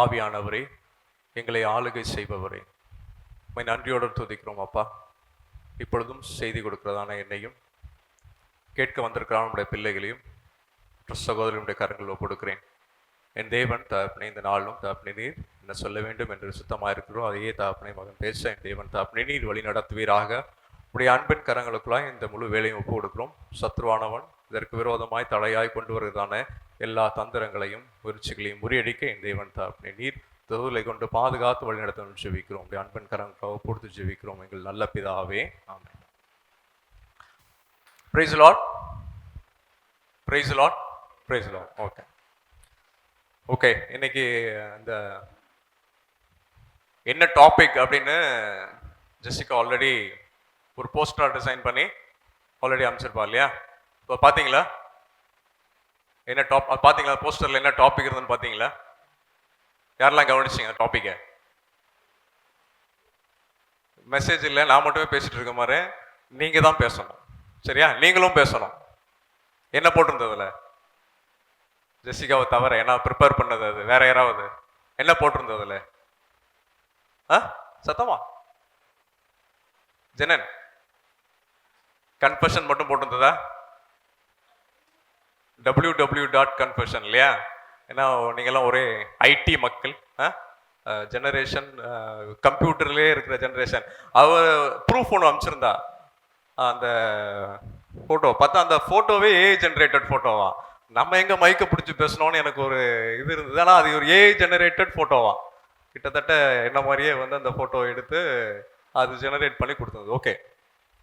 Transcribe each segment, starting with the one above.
ஆவியானவரே, எங்களை ஆளுகை செய்பவரே, உம்மை நன்றியோடு துதிக்கிறோம் அப்பா. இப்பொழுதும் செய்தி கொடுக்கிறதான என்னையும் கேட்க வந்திருக்கிறான் நம்முடைய பிள்ளைகளையும் சகோதரனுடைய கரங்களில் ஒப்புடுக்கிறேன். என் தேவன் தகப்பனே, இந்த நாளும் தகப்பனே நீர் என்ன சொல்ல வேண்டும் என்று சுத்தமாக இருக்கிறோம் அதையே தகப்பனே மகன் பேச என் தேவன் தகப்பனே நீர் வழி நடத்துவீராக. உடைய அன்பின் கரங்களுக்குள்ளாய் இந்த முழு வேலையும் ஒப்பு கொடுக்கிறோம். சத்ருவானவன் இதற்கு விரோதமாய் தடையாய் கொண்டு வருவதான எல்லா தந்திரங்களையும் முயற்சிகளையும் முறியடிக்க என் தேவன் தகப்பனே நீர் தொழிலை கொண்டு பாதுகாத்து வழி நடத்தணும் ஜெபிக்கிறோம். உடைய அன்பின் கரங்களை ஒப்பு கொடுத்து ஜெபிக்கிறோம் எங்கள் நல்ல பிதாவே, ஆமென். Praise the Lord. Praise the Lord. Praise the Lord. Okay, இன்னைக்கு இந்த என்ன டாபிக் அப்படின்னு ஜெசிகா ஆல்ரெடி ஒரு போஸ்டர் டிசைன் பண்ணி ஆல்ரெடி அமைச்சிருப்பா இல்லையா? இப்போ பார்த்தீங்களா என்ன பார்த்தீங்களா? போஸ்டரில் என்ன டாபிக் இருந்துன்னு பார்த்தீங்களா? யாரெல்லாம் கவனிச்சிங்க டாப்பிக்கை? மெசேஜ் இல்லை, நான் மட்டுமே பேசிட்டு இருக்க மாதிரி நீங்கள் தான் பேசணும், சரியா? நீங்களும் பேசணும். என்ன போட்டிருந்ததுல? ஜெசிகாவை தவிர ஏன்னா ப்ரிப்பேர் பண்ணது அது வேற யாராவது என்ன போட்டிருந்ததுல? சத்தமா ஜெனன் கன்ஃபெஷன் மட்டும் போட்டிருந்ததா? www.confession இல்லையா? ஏன்னா நீங்கெல்லாம் ஒரே ஐடி மக்கள், ஜெனரேஷன் கம்ப்யூட்டர்லேயே இருக்கிற ஜெனரேஷன். அவ ப்ரூஃப் ஒன்று அமைச்சிருந்தா, அந்த ஃபோட்டோ பார்த்தா அந்த ஃபோட்டோவே ஏஐ ஜெனரேட்டட் ஃபோட்டோவா. நம்ம எங்கே மைக்கை பிடிச்சி பேசணும்னு எனக்கு ஒரு இது இருந்தது. ஆனால் அது ஒரு ஏஐ ஜெனரேட்டட் ஃபோட்டோவா. கிட்டத்தட்ட என்ன மாதிரியே வந்து அந்த ஃபோட்டோ எடுத்து அது ஜெனரேட் பண்ணி கொடுத்தது. ஓகே,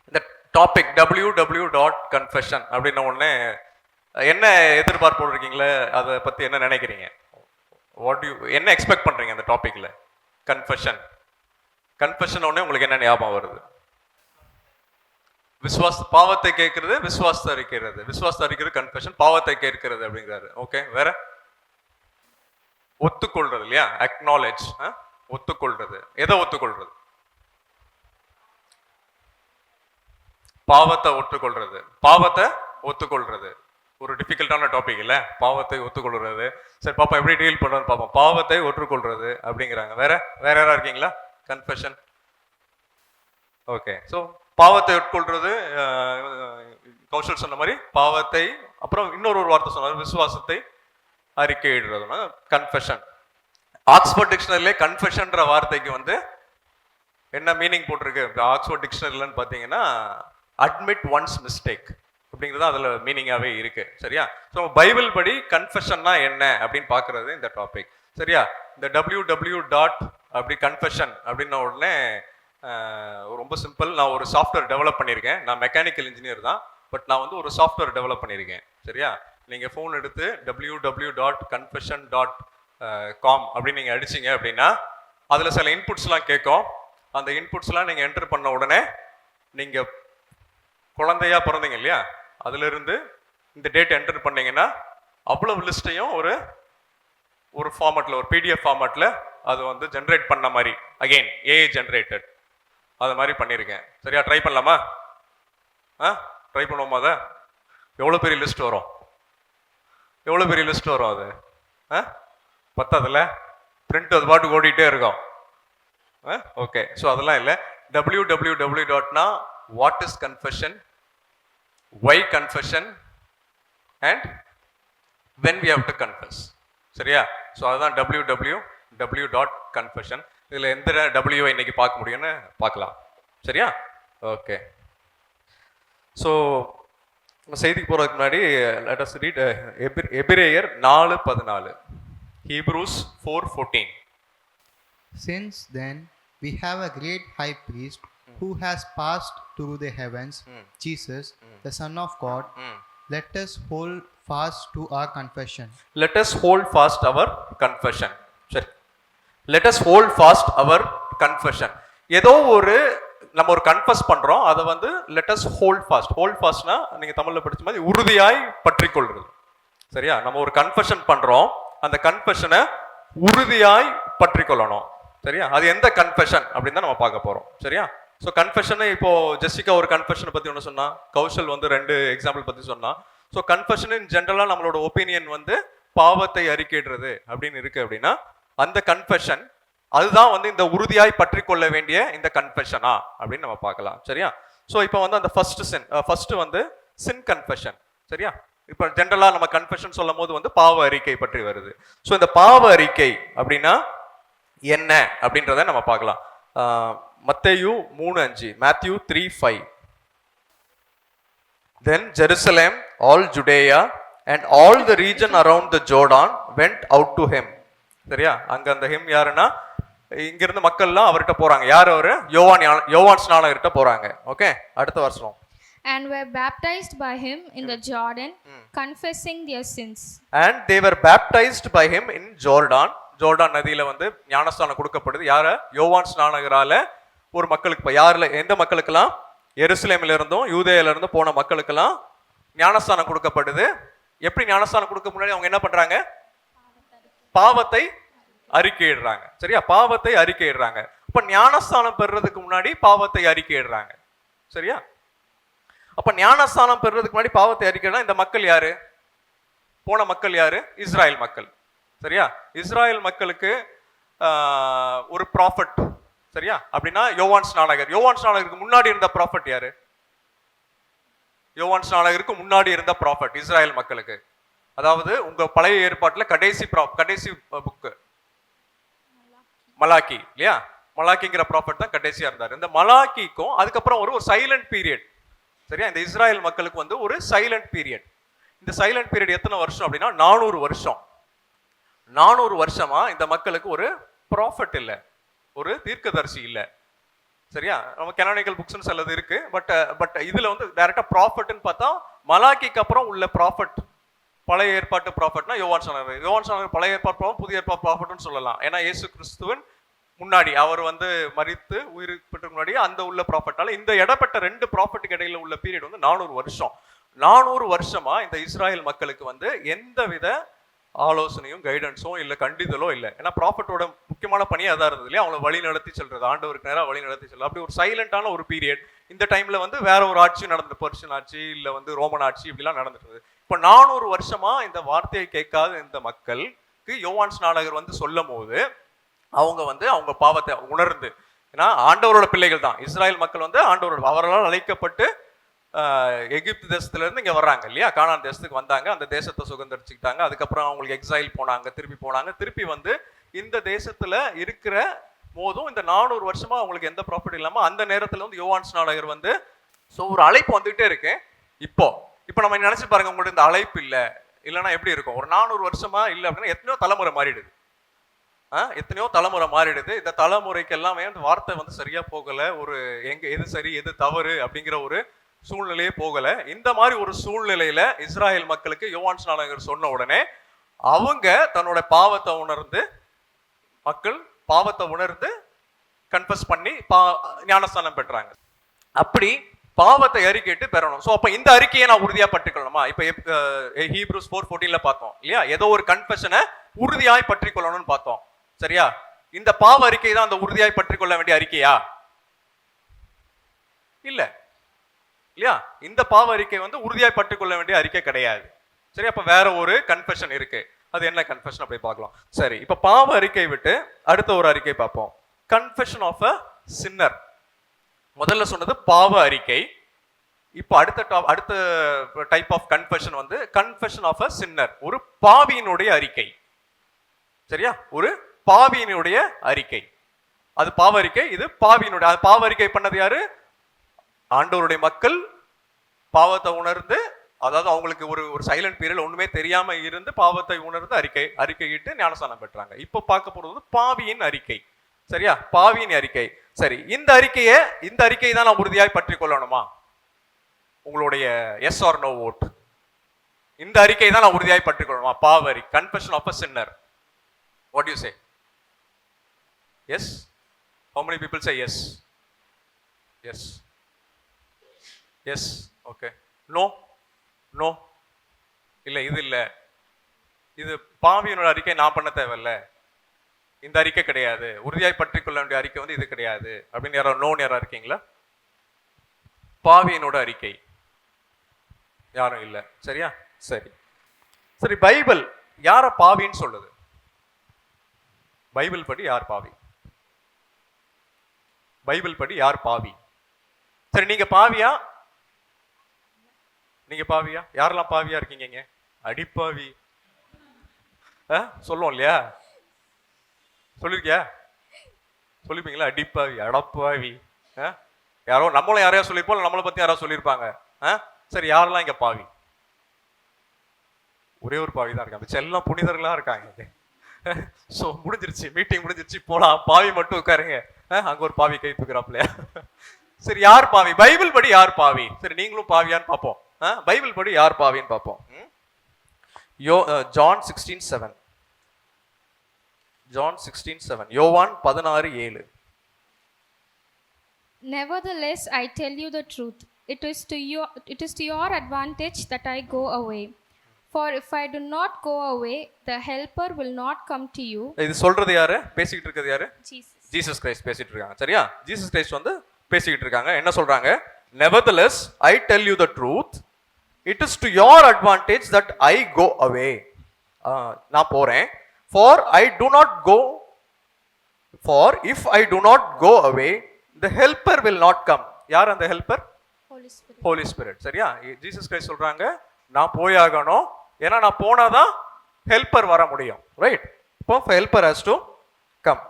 இந்த டாபிக் www.confession அப்படின்ன உடனே என்ன எதிர்பார்ப்பு இருக்கீங்களே, அதை பற்றி என்ன நினைக்கிறீங்க? என்ன எக்ஸ்பெக்ட் பண்ணுறீங்க அந்த டாப்பிக்கில்? கன்ஃபெஷன் உடனே உங்களுக்கு என்ன ஞாபகம் வருது? பாவத்தை கேட்கறது, விசுவாசத்தை அறிக்கிறது. விசுவாசத்தை அறிக்கிறது கன்ஃபெஷன், பாவத்தை கேட்கிறது அப்படிங்கிறாரு. ஓகே, வேற? ஒத்துக்கொள்றது இல்லையா? அக்னாலேஜ், ஒத்துக்கொள்றது. எதை ஒத்துக்கொள்றது? பாவத்தை ஒத்துக்கொள்றது. பாவத்தை ஒத்துக்கொள்றது ஒரு டிஃபிகல்ட்டான டாபிக் இல்லை? பாவத்தை ஒத்துக்கொள்றது. சரி பாப்பா, எப்படி டீல் பண்றதுன்னு பார்ப்போம். பாவத்தை ஒற்றுக்கொள்றது அப்படிங்கிறாங்க. வேற யாரா இருக்கீங்களா? கன்ஃபெஷன். ஓகே, ஸோ பாவத்தை உட்கொள்றது, கௌஷல் சொன்ன மாதிரி பாவத்தை, அப்புறம் இன்னொரு வார்த்தை சொன்னார், விசுவாசத்தை அறிக்கையிடுறதுனா கன்ஃபெஷன். ஆக்ஸ்போர்ட் டிக்ஷனரியிலே கன்ஃபெஷன்ற வார்த்தைக்கு வந்து என்ன மீனிங் போட்டிருக்கு ஆக்ஸ்போர்ட் டிக்ஷனரிலன்னு பார்த்தீங்கன்னா, அட்மிட் ஒன்ஸ் மிஸ்டேக் அப்படிங்கிறது அதில் மீனிங்காகவே இருக்கு, சரியா? ஸோ பைபிள் படி கன்ஃபெஷன்னா என்ன அப்படின்னு பார்க்கறது இந்த டாபிக், சரியா? இந்த www. அப்படி கன்ஃபெஷன் அப்படின்ன உடனே ரொம்ப சிம்பிள். நான் ஒரு சாஃப்ட்வேர் டெவலப் பண்ணியிருக்கேன். நான் மெக்கானிக்கல் இன்ஜினியர் தான், பட் நான் வந்து ஒரு சாஃப்ட்வேர் டெவலப் பண்ணியிருக்கேன், சரியா? நீங்கள் ஃபோன் எடுத்து www.confession.com அப்படின்னு நீங்கள் அடிச்சிங்க அப்படின்னா அதில் சில இன்புட்ஸ்லாம் கேட்கும். அந்த இன்புட்ஸ்லாம் நீங்கள் என்டர் பண்ண உடனே நீங்கள் குழந்தையா பிறந்தீங்க இல்லையா, அதிலிருந்து இந்த டேட் என்டர் பண்ணீங்கன்னா அவ்வளவு லிஸ்ட்டையும் ஒரு ஃபார்மேட்டில், ஒரு பிடிஎஃப் ஃபார்மேட்டில் அது வந்து ஜென்ரேட் பண்ண மாதிரி, அகெயின் ஏஐ ஜென்ரேட்டட், அது மாதிரி பண்ணியிருக்கேன், சரியா? ட்ரை பண்ணலாமா? ட்ரை பண்ணுவோமா? அதை எவ்வளோ பெரிய லிஸ்ட் வரும்? எவ்வளோ பெரிய லிஸ்ட் வரும் அது? பத்தாதுல பிரிண்ட் அது பாட்டுக்கு ஓடிட்டே இருக்கும். ஓகே, ஸோ அதெல்லாம் இல்லை. www.னா what is confession, why confession and when we have to confess, சரியா? ஸோ அதுதான் www.confession. இதில் எந்த டபிள்யூ இன்னைக்கு பார்க்க முடியும்னு பார்க்கலாம், சரியா? ஓகே, ஸோ நம்ம செய்திக்கு போகிறதுக்கு முன்னாடி let us read எபிரேயர் 4:14, Hebrews 4:14. Since then we have a great high priest who has passed through the heavens, Jesus, the Son of God. Let us hold fast to our confession. Let us hold fast our confession. சரி, let us hold fast our confession. ஏதோ நம்ம ஒரு confuse பண்றோம், அதை வந்து let us hold fast. hold fastனா நீங்க தமிழ்ல படிச்ச மாதிரி உறுதியாய் பற்றிக்கொள்றது, சரியா? நம்ம ஒரு கன்ஃபெஷன் பண்றோம், அந்த கன்ஃபெஷனை உறுதியாய் பற்றிக்கொள்ளணும், சரியா? அது எந்த கன்ஃபெஷன் அப்படின்னு தான் நம்ம பார்க்க போறோம், சரியா? ஸோ கன்ஃபெஷனை இப்போ ஜெசிகா ஒரு கன்ஃபெஷனை பற்றி ஒன்று சொன்னா, கௌஷல் வந்து 2 எக்ஸாம்பிள் பற்றி சொன்னா. ஸோ கன்ஃபெஷன் இன் ஜென்ரலாக நம்மளோட ஒப்பீனியன் வந்து பாவத்தை அறிக்கையிடுறது அப்படின்னு இருக்கு அப்படின்னா, அந்த கன்ஃபெஷன் அதுதான் வந்து இந்த உறுதியாய் பற்றி கொள்ள வேண்டிய இந்த கன்ஃபெஷனா அப்படின்னு நம்ம பார்க்கலாம். சரியா? ஸோ இப்போ வந்து அந்த ஃபர்ஸ்ட் வந்து சின் கன்ஃபெஷன். சரியா? இப்போ ஜென்ரலா நம்ம கன்ஃபெஷன் சொல்லும் போது வந்து பாவ அறிக்கை பற்றி வருது. ஸோ இந்த பாவ அறிக்கை அப்படின்னா என்ன அப்படின்றத நம்ம பார்க்கலாம். மத்தேயு 3:5, Matthew 3:5. Then Jerusalem, all Judea and all the region around the Jordan went out to him. சரியா? அங்க அந்த ஹிம் யாருன்னா இங்கிருந்து மக்கள்லாம் அவர்கிட்ட போறாங்க. யார் அவரு? யோவான் ஸ்நானகர்கிட்ட போறாங்க. ஓகே, அடுத்த வருஷம். And were baptized by him in the Jordan, confessing their sins. And they were baptized by him in Jordan. Jordan நதியில வந்து ஞானஸ்தானம் கொடுக்கப்படுது. யார? யோவான் ஸ்நானகரால ஒரு மக்களுக்கு. யாருல? எந்த மக்களுக்கெல்லாம்? எருசலேமில இருந்தும் யூதேயில இருந்தும் போன மக்களுக்கெல்லாம் ஞானஸ்தானம் கொடுக்கப்படுது. எப்படி ஞானஸ்தானம் கொடுக்க முன்னாடி அவங்க என்ன பண்றாங்க? பாவத்தை அறிக்கையிடுறாங்க. சரியா? பாவத்தை அறிக்கையிடுறாங்க. அப்ப ஞானஸ்தானம் பெறுறதுக்கு முன்னாடி பாவத்தை அறிக்கையிடுறாங்க. சரியா? அப்ப ஞானஸ்தானம் பெறுறதுக்கு முன்னாடி பாவத்தை அறிக்கையிடா இந்த மக்கள் யாரு? போன மக்கள் யாரு? இஸ்ராயல் மக்கள். சரியா? இஸ்ராயல் மக்களுக்கு ஒரு ப்ராஃபட். சரியா? அப்படின்னா யோவான் ஸ்நானகர். யோவான் ஸ்நானகருக்கு முன்னாடி இருந்த ப்ராஃபட் யாரு? யோவான் ஸ்நானகருக்கு முன்னாடி இருந்த ப்ராஃபட் இஸ்ராயல் மக்களுக்கு. அதாவது உங்க பழைய ஏற்பாட்டுல கடைசி புக்கு மலாக்கி இல்லையா? மலாக்கிங்கிற ப்ராஃபட் தான் கடைசியா இருந்தார். இந்த மலாக்கிக்கும் அதுக்கப்புறம் ஒரு சைலண்ட் பீரியட். சரியா? இந்த இஸ்ராயல் மக்களுக்கு வந்து ஒரு சைலண்ட் பீரியட். இந்த சைலண்ட் பீரியட் எத்தனை வருஷம் அப்படின்னா 400 வருஷம். 400 வருஷமா இந்த மக்களுக்கு ஒரு ப்ராஃபட் இல்லை, ஒரு தீர்க்கதரிசி இல்லை. சரியா? நம்ம கெனானிக்கல் புக்ஸ்னு சிலது இருக்கு. பட் இதுல வந்து டைரக்டா ப்ராஃபட்னு பார்த்தா மலாக்கிக்கு அப்புறம் உள்ள ப்ராஃபட் பழைய ஏற்பாட்டு ப்ராஃபட்னா யோவான் ஸ்நானகர் பழைய ஏற்பாட்டு புதிய ஏற்பாட்டு ப்ராஃபட்னு சொல்லலாம். ஏன்னா இயேசு கிறிஸ்துவின் முன்னாடி அவர் வந்து மரித்து உயிர் பெற்ற முன்னாடி அந்த உள்ள ப்ராஃபட்னால இந்த இடப்பட்ட 2 ப்ராஃபட்டுக்கு இடையில உள்ள பீரியட் வந்து 400 வருஷம். 400 வருஷமா இந்த இஸ்ராயல் மக்களுக்கு வந்து எந்த வித ஆலோசனையும் கைடன்ஸும் இல்லை, கண்டிதலோ இல்லை. ஏன்னா ப்ராஃபட்டோட முக்கியமான பணியே அதான் இருந்தது இல்லையா? அவங்களை வழி நடத்தி செல்றது, ஆண்டவருக்கு நேராக வழி நடத்தி செல்றது. அப்படி ஒரு சைலண்டான ஒரு பீரியட். இந்த டைம்ல வந்து வேற ஒரு ஆட்சி நடந்தது, பர்ஷியன் ஆட்சி இல்லை வந்து ரோமன் ஆட்சி இப்படிலாம் நடந்துட்டு. இப்போ 400 வருஷமா இந்த வார்த்தையை கேட்காத இந்த மக்களுக்கு யோவான் ஸ்நானகர் வந்து சொல்லும் போது அவங்க வந்து அவங்க பாவத்தை உணர்ந்து, ஏன்னா ஆண்டவரோட பிள்ளைகள் தான் இஸ்ராயல் மக்கள் வந்து ஆண்டவரோட அவர்களால் அழைக்கப்பட்டு எகிப்து தேசத்துல இருந்து இங்க வர்றாங்க இல்லையா? கானான் தேசத்துக்கு வந்தாங்க, அந்த தேசத்தை சுதந்திரிச்சுக்கிட்டாங்க. அதுக்கப்புறம் அவங்களுக்கு எக்ஸைல் போனாங்க, திருப்பி வந்து இந்த தேசத்துல இருக்கிற போதும் இந்த 400 வருஷமா அவங்களுக்கு எந்த ப்ராஃபிட் இல்லாம அந்த நேரத்துல வந்து யோவான் ஸ்நானகர் வந்து ஒரு அழைப்பு வந்துகிட்டே இருக்கு. இப்போ நம்ம நினைச்சு பாருங்க, உங்களுக்கு இந்த அழைப்பு இல்லைன்னா எப்படி இருக்கும்? ஒரு 400 வருஷமா இல்லை அப்படின்னா எத்தனையோ தலைமுறை மாறிடுது. இந்த தலைமுறைக்கு எல்லாமே அந்த வார்த்தை வந்து சரியா போகல, ஒரு எது சரி எது தவறு அப்படிங்கிற ஒரு சூழ்நிலையே போகல. இந்த மாதிரி ஒரு சூழ்நிலையில இஸ்ராயல் மக்களுக்கு யோவான் ஸ்நானகர் சொன்ன உடனே அவங்க தன்னோட பாவத்தை உணர்ந்து கன்ஃபஸ் பண்ணி ஞானஸ்தானம் பெற்றாங்க. அப்படி பாவத்தை அறிக்கைட்டு பெறணும். ஸோ அப்ப இந்த அறிக்கையை நான் உறுதியா பற்றிக்கொள்ளணுமா? இப்ப ஹீப்ரூஸ் 4:14 பார்த்தோம் இல்லையா? ஏதோ ஒரு கன்ஃபெஷனை உறுதியாய் பற்றி கொள்ளணும்னு பார்த்தோம். சரியா? இந்த பாவ அறிக்கை தான் அந்த உறுதியாய் பற்றி கொள்ள வேண்டிய அறிக்கையா? இல்லையா? இந்த பாவ அறிக்கை வந்து உறுதியாய் பற்றி கொள்ள வேண்டிய அறிக்கை கிடையாது. சரி, அப்ப வேற ஒரு கன்ஃபெஷன் இருக்கு. அது என்ன கன்ஃபெஷன் அப்படி பார்க்கலாம். சரி, இப்ப பாவ அறிக்கை விட்டு அடுத்த ஒரு அறிக்கை பார்ப்போம். Confession of a sinner. முதல்ல சொன்னது பாவ அறிக்கை. இப்போ அடுத்த டைப் ஆஃப் கன்ஃபெஷன் வந்து கன்ஃபெஷன் ஆஃப் அ சின்னர், ஒரு பாவியினுடைய அறிக்கை. சரியா? ஒரு பாவியினுடைய அறிக்கை. அது பாவ அறிக்கை, இது பாவியினுடைய. பாவ அறிக்கை பண்ணது யாரு? ஆண்டவருடைய மக்கள் பாவத்தை உணர்ந்து, அதாவது அவங்களுக்கு ஒரு சைலண்ட் பீரியட் ஒண்ணுமே தெரியாம இருந்து பாவத்தை உணர்ந்து அறிக்கையிட்டு ஞானஸ்தானம் பெற்றாங்க. இப்போ பார்க்க போறது பாவியின் அறிக்கை. சரியா? பாவியின் அறிக்கை. சரி, இந்த அறிக்கையை தான் நான் உறுதியாய் பற்றி கொள்ளணுமா? உங்களுடைய எஸ் ஆர் நோ ஓட். இந்த அறிக்கை தான் நான் உறுதியாய் பற்றி கொள்ளணுமா? பாவ அறிக்கை, confession of a sinner. What you say? Yes? How many people say yes? Yes. Yes. Okay. No? No. இல்லை, இது இல்லை, இது பாவியினோட அறிக்கை, நான் பண்ண தேவையில்ல, இந்த அறிக்கை கிடையாது, உறுதியாய் பற்றி கொள்ள வேண்டிய அறிக்கை வந்து இது கிடையாது அப்படின்னு யாரா இருக்கீங்களா? பாவியினோட அறிக்கை யாரும் இல்லை. சரியா? சரி, பைபிள் யார பாவின்னு சொல்லுது? பைபிள் படி யார் பாவி? பைபிள் படி யார் பாவி? சரி, நீங்க பாவியா? நீங்க பாவியா? யாரெல்லாம் பாவியா இருக்கீங்க? அடிப்பாவி சொல்லுவோம் இல்லையா? சொல்லிருக்கியா? சொல்லிருப்பீங்களா? அடிப்பாவி, அடப்பாவி. யாரோ நம்மளும் யாரையா சொல்லியிருப்போம், நம்மளை பத்தி யாராவது சொல்லியிருப்பாங்க. சரி, யாரெல்லாம் இங்க பாவி? ஒரே ஒரு பாவி தான் இருக்காங்க, எல்லாம் புனிதர்களா இருக்காங்க. சோ முடிஞ்சிருச்சு, மீட்டிங் முடிஞ்சிருச்சு, போலாம். பாவி மட்டும் உட்காருங்க. அங்க ஒரு பாவி கை தூக்குறாப்லையா? சரி, யார் பாவி? பைபிள் படி யார் பாவி? சரி, நீங்களும் பாவியான்னு பார்ப்போம். பைபிள் படி யார் பாவின்னு பார்ப்போம். ஜான் 16:7. ஜான் 16:7. யோவான் 16:7. Nevertheless, I tell you the truth. It is to your advantage that I go away. For if I do not go away, the helper will not come to you. இது சொல்றது யாரு? பேசிக்கிட்டு இருக்கிறது யாரு? Jesus Christ பேசிட்டு இருக்காங்க. சரியா? Jesus Christ வந்து பேசிக்கிட்டு இருக்காங்க. என்ன சொல்றாங்க? Nevertheless, I tell you the truth. It is to your advantage that I go away. நான் போறேன். For I do not go. For if I do not go away, the helper will not come. யார் அந்த helper? Holy Spirit. சரியா? Jesus Christ சொல்றாங்க, நான் போயாகணும், ஏன்னா நான் போனாதான் ஹெல்ப்பர் வர முடியும். ரைட்? இப்போ helper has to come.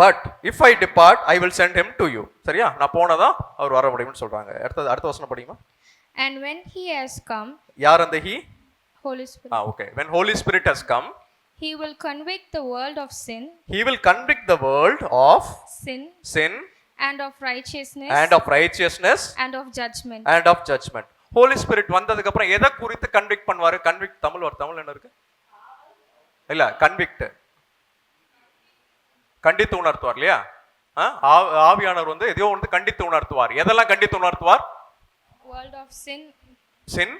But if I depart, I will send him to you. சரியா? நான் போனாதான் அவர் வர முடியும்னு சொல்றாங்க. அடுத்த வசனம் படிங்க. And when he has come, யார் அந்த he? Holy Spirit. Okay. When Holy Spirit has come, he will convict the world of sin. He will convict the world of sin and of righteousness and of judgment. Holy Spirit வந்ததுக்கு அப்புறம் எதை குறித்து convict பண்ணுவாரு? Convict Tamil என்ன இருக்கு? இல்ல, convict கண்டித்து உணர்த்துவார் இல்லையா? ஆவியானவர் வந்து எதையோ வந்து கண்டித்து உணர்த்துவார். எதெல்லாம் கண்டித்து உணர்த்துவார்? World of sin,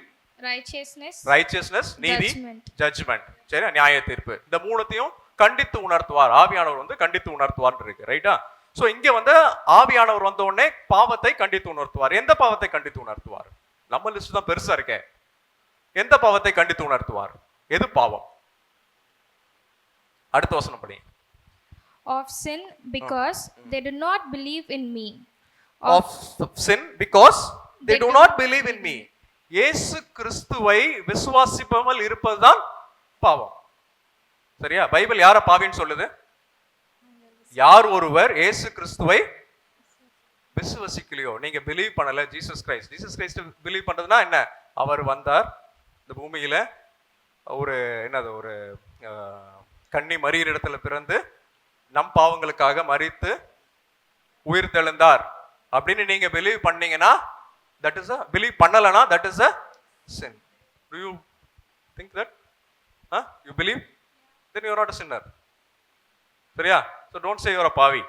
righteousness, நீதி, judgment. சரி, நியாய தீர்ப்பு. இந்த மூணுத்தையும் கண்டித்து உணர்த்துவார். ஆவியானவர் வந்து கண்டித்து உணர்த்துவார் இருக்கு. ரைட்டா? சோ இங்க வந்து ஆவியானவர் வந்த உடனே பாவத்தை கண்டித்து உணர்த்துவார். எந்த பாவத்தை கண்டித்து உணர்த்துவார்? நம்ம லிஸ்ட் தான் பெருசா இருக்கே. எந்த பாவத்தை கண்டித்து உணர்த்துவார்? எது பாவம்? அடுத்த வசனம் படி. Of sin because they do not believe in me. Of sin because they do not believe in me. இயேசு கிறிஸ்துவை விசுவாசிப்பாமல் இருப்பதுதான் பாவம். சரியா? பைபிள் யார பாவின்னு சொல்லுது? யார் ஒருவர் இயேசு கிறிஸ்துவை விசுவாசிக்கலையோ, நீங்க பிலீவ் பண்ணல ஜீசஸ் கிரைஸ்ட் பிலீவ் பண்றதுன்னா என்ன? அவர் வந்தார் இந்த பூமியில, ஒரு என்னது, ஒரு கன்னி மரியின் இடத்துல பிறந்து நம் பாவங்களுக்காக மரித்து உயிர் தெழுந்தார் அப்படின்னு நீங்க பிலீவ் பண்ணீங்கன்னா that is a believe பண்ணலனா that is a sin. Do you think that? You believe? Then you are not a sinner. சரியா? So don't say you are a பாவி.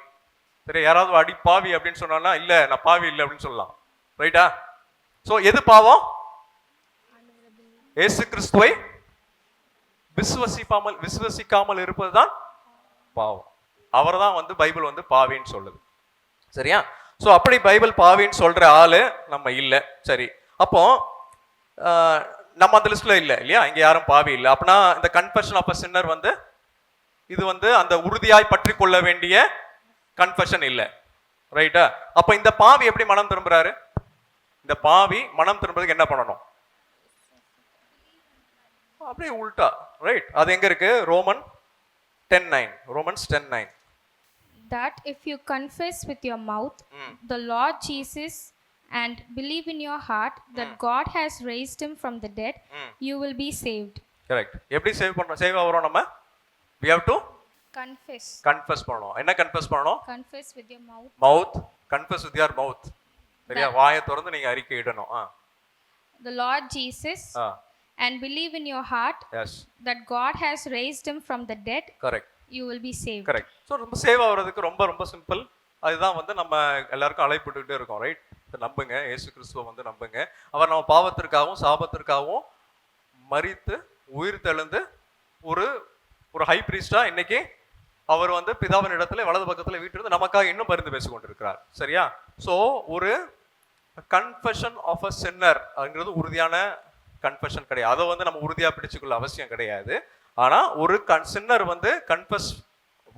சரி, யாராவது அடி பாவி அப்படின்னு சொன்னானா இல்ல நான் பாவி இல்லை அப்படின்னு சொல்லலாம். ரைட்டா? சோ எது பாவம்? இயேசு கிறிஸ்துவை விசுவாசிக்காமல் இருப்பதுதான் பாவம். அவர்தான் வந்து பைபிள் வந்து பாவின்னு சொல்லுது. சரியா? சோ அப்படி பைபிள் பாவின்னு சொல்ற ஆளு நம்ம இல்ல. சரி, அப்போ நம்ம அந்த லிஸ்ட்ல இல்ல இல்லையா? இங்க யாரும் பாவி இல்ல. அப்படின்னா இந்த கன்ஃபெஷன் ஆஃப் a sinner வந்து இது வந்து அந்த உறுதியாய் பற்றி கொள்ள வேண்டிய கன்ஃபெஷன் இல்ல. ரைட்டா? அப்ப இந்த பாவி எப்படி மனம் திரும்புறாரு? இந்த பாவி மனம் திரும்புறதுக்கு என்ன பண்ணணும்? அப்படியே உல்டா. ரைட்? அது எங்க இருக்கு? Romans 10:9. That if you confess with your mouth the Lord Jesus and believe in your heart that God has raised him from the dead, you will be saved. Correct. எப்படி சேவ் ஆவறோம் நம்ம? We have to confess பண்ணணும். என்ன confess பண்ணணும்? Confess with your mouth. Confess with your mouth. சரியா? வாயை திறந்து நீங்க அறிக்கை இடணும். The Lord Jesus and believe in your heart that God has raised him from the dead. Correct. You will be saved. Correct. So ரொம்ப save ஆவறதுக்கு ரொம்ப simple. அதுதான் வந்து நம்ம எல்லாருக்கும் அழைப்புட்டுட்டே இருக்கோம். ரைட்? நம்புங்க, இயேசு கிறிஸ்துவை வந்து நம்புங்க. அவர் நம்ம பாவத்திற்காகவும் சாபத்திற்காகவும் மரித்து உயிர் தெழுந்து ஒரு ஹை பிரீஸ்டா இன்னைக்கு அவர் வந்து பிதாவின் இடத்துல வலது பக்கத்துல வீட்டிலிருந்து நமக்காக இன்னும் பரிந்து பேசிக் கொண்டிருக்கிறார். சரியா? சோ ஒரு கன்ஃபெஷன் ஆஃப் அ சின்னர் அப்படிங்கிறது உறுதியான கன்ஃபெஷன் கிடையாது. அதை வந்து நம்ம உறுதியா பிடிச்சுக்கொள்ள அவசியம் கிடையாது. ஆனா ஒரு சின்னர் வந்து கன்ஃபஸ்